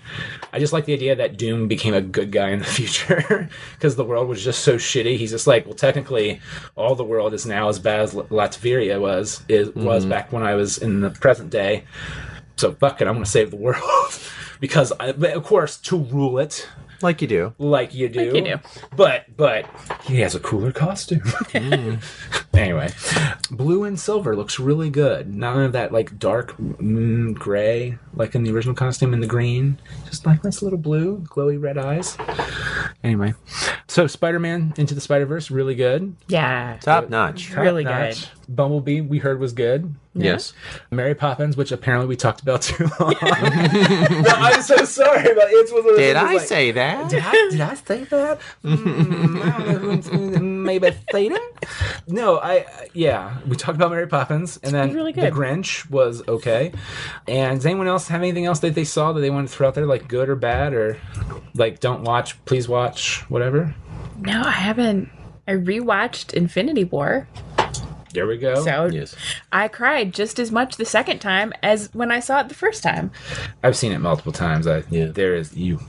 I just like the idea that Doom became a good guy in the future because the world was just so shitty. He's just like, well, technically, all the world is now as bad as Latveria was back when I was in the present day. So, fuck it, I'm going to save the world. Because, of course, to rule it... Like you do. But he has a cooler costume. Anyway, blue and silver looks really good. None of that like dark gray like in the original costume, and the green. Just like nice little blue, glowy red eyes. Anyway, so Spider-Man Into the Spider-Verse, really good. Yeah. Top notch. Really good. Bumblebee, we heard, was good. Yes. Mary Poppins, which apparently we talked about too long. No, I'm so sorry, but it was. Did I say that? Did I say that? I don't know who maybe say that. No, we talked about Mary Poppins, and then really the good. Grinch was okay. And does anyone else have anything else that they saw that they wanted to throw out there, like good or bad, or like don't watch, please watch, whatever? No, I haven't. I rewatched Infinity War. There we go. So Yes. I cried just as much the second time as when I saw it the first time. I've seen it multiple times. There is you.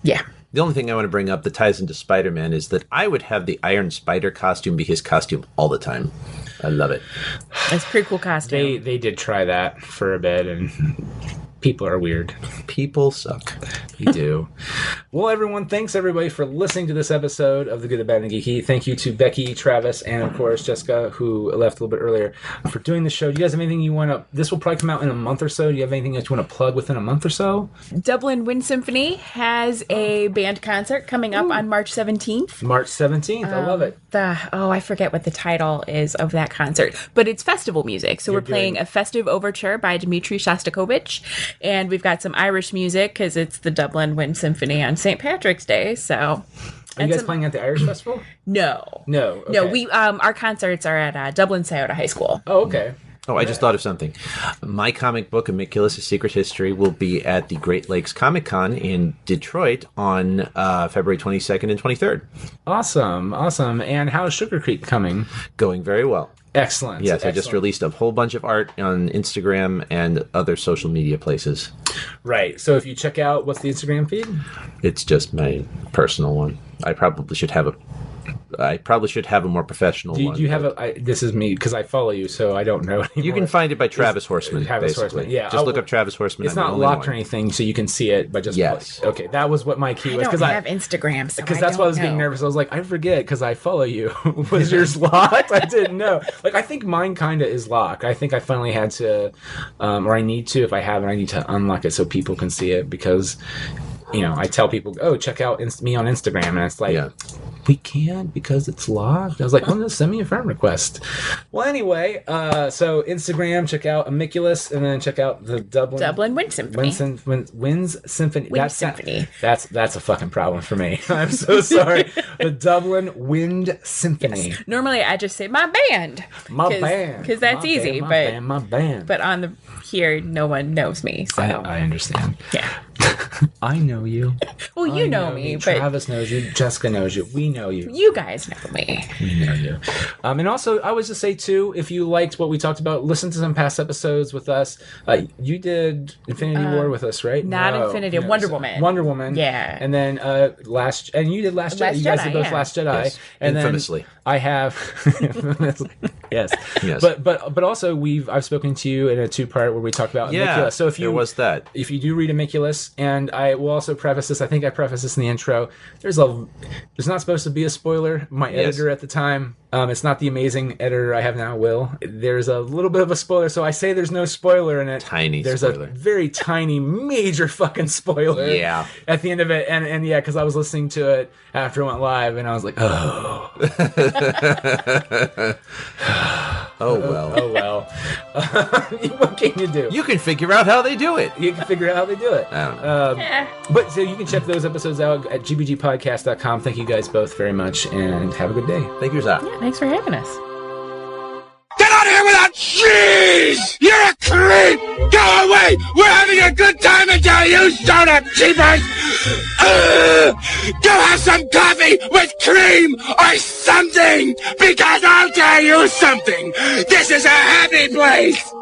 Yeah. The only thing I want to bring up that ties into Spider-Man is that I would have the Iron Spider costume be his costume all the time. I love it. It's a pretty cool costume. They did try that for a bit, and people are weird. People suck. They do. Well, everyone, thanks everybody for listening to this episode of The Good, the Bad, and the Geeky. Thank you to Becky, Travis, and of course Jessica, who left a little bit earlier, for doing the show. Do you guys have anything you want to... This will probably come out in a month or so. Do you have anything that you want to plug within a month or so? Dublin Wind Symphony has a band concert coming up on March 17th. March 17th. I love it. I forget what the title is of that concert, but it's festival music. So we're playing a festive overture by Dmitri Shostakovich, and we've got some Irish music because it's the Dublin Wind Symphony on St. Patrick's Day. So, are you guys playing at the Irish Festival? No. Okay. No. We our concerts are at Dublin Scioto High School. Oh, okay. Oh, I just thought of something. My comic book, A Miculus' Secret History, will be at the Great Lakes Comic Con in Detroit on February 22nd and 23rd. Awesome. And how's Sugar Creek coming? Going very well. Excellent. Yes, Excellent. I just released a whole bunch of art on Instagram and other social media places. Right. So if you check out, what's the Instagram feed? It's just my personal one. I probably should have a I probably should have a more professional one. Do you have this is me, because I follow you, so I don't know anymore. You can find it by Travis Horseman, basically. Yeah. Just look up Travis Horseman. It's not locked or anything, so you can see it, but just... Yes. Okay, that was what my key was. I don't have Instagram, so because that's why I was getting nervous. I was like, I forget, because I follow you. Was yours locked? I didn't know. Like, I think mine kind of is locked. I think I finally had to, or I need to, if I haven't, I need to unlock it so people can see it, because... I tell people, check out me on Instagram. And it's like, we can't because it's locked. I was like, just send me a friend request. Well, anyway, so Instagram, check out Amiculus, and then check out the Dublin Wind Symphony. Wind Symphony. Symphony. That's a fucking problem for me. I'm so sorry. The Dublin Wind Symphony. Yes. Normally, I just say my band. My band. Because that's easy. My band. But on here, no one knows me. So I understand. Yeah. I know you. Well, you know me, but Travis knows you. Jessica knows you. We know you. You guys know me. We know you. And also, I was to say too, if you liked what we talked about, listen to some past episodes with us. You did Infinity War with us, right? Not Infinity. Wonder Woman. Wonder Woman. Yeah. And then you did Last Jedi. You guys did both Last Jedi. Yes. And Infamously. Then I have. Yes. But also I've spoken to you in a 2-part where we talked about Amicula. So if you do read Amicula, and I will also preface this, I think I prefaced this in the intro, there's not supposed to be a spoiler. My editor at the time, it's not the amazing editor I have now, Will. There's a little bit of a spoiler, so I say there's no spoiler in it. There's a very tiny, major fucking spoiler at the end of it. And because I was listening to it after it went live, and I was like, oh. Oh, well. Oh, well. What can you do? You can figure out how they do it. You can figure out how they do it. I don't know. But so you can check those episodes out at gbgpodcast.com. Thank you guys both very much, and have a good day. Thank you, Zach. Yeah, thanks for having us. Get out of here without cheese! You're a creep! Go away! We're having a good time until you start up, cheapers! Go have some coffee with cream or something! Because I'll tell you something! This is a happy place!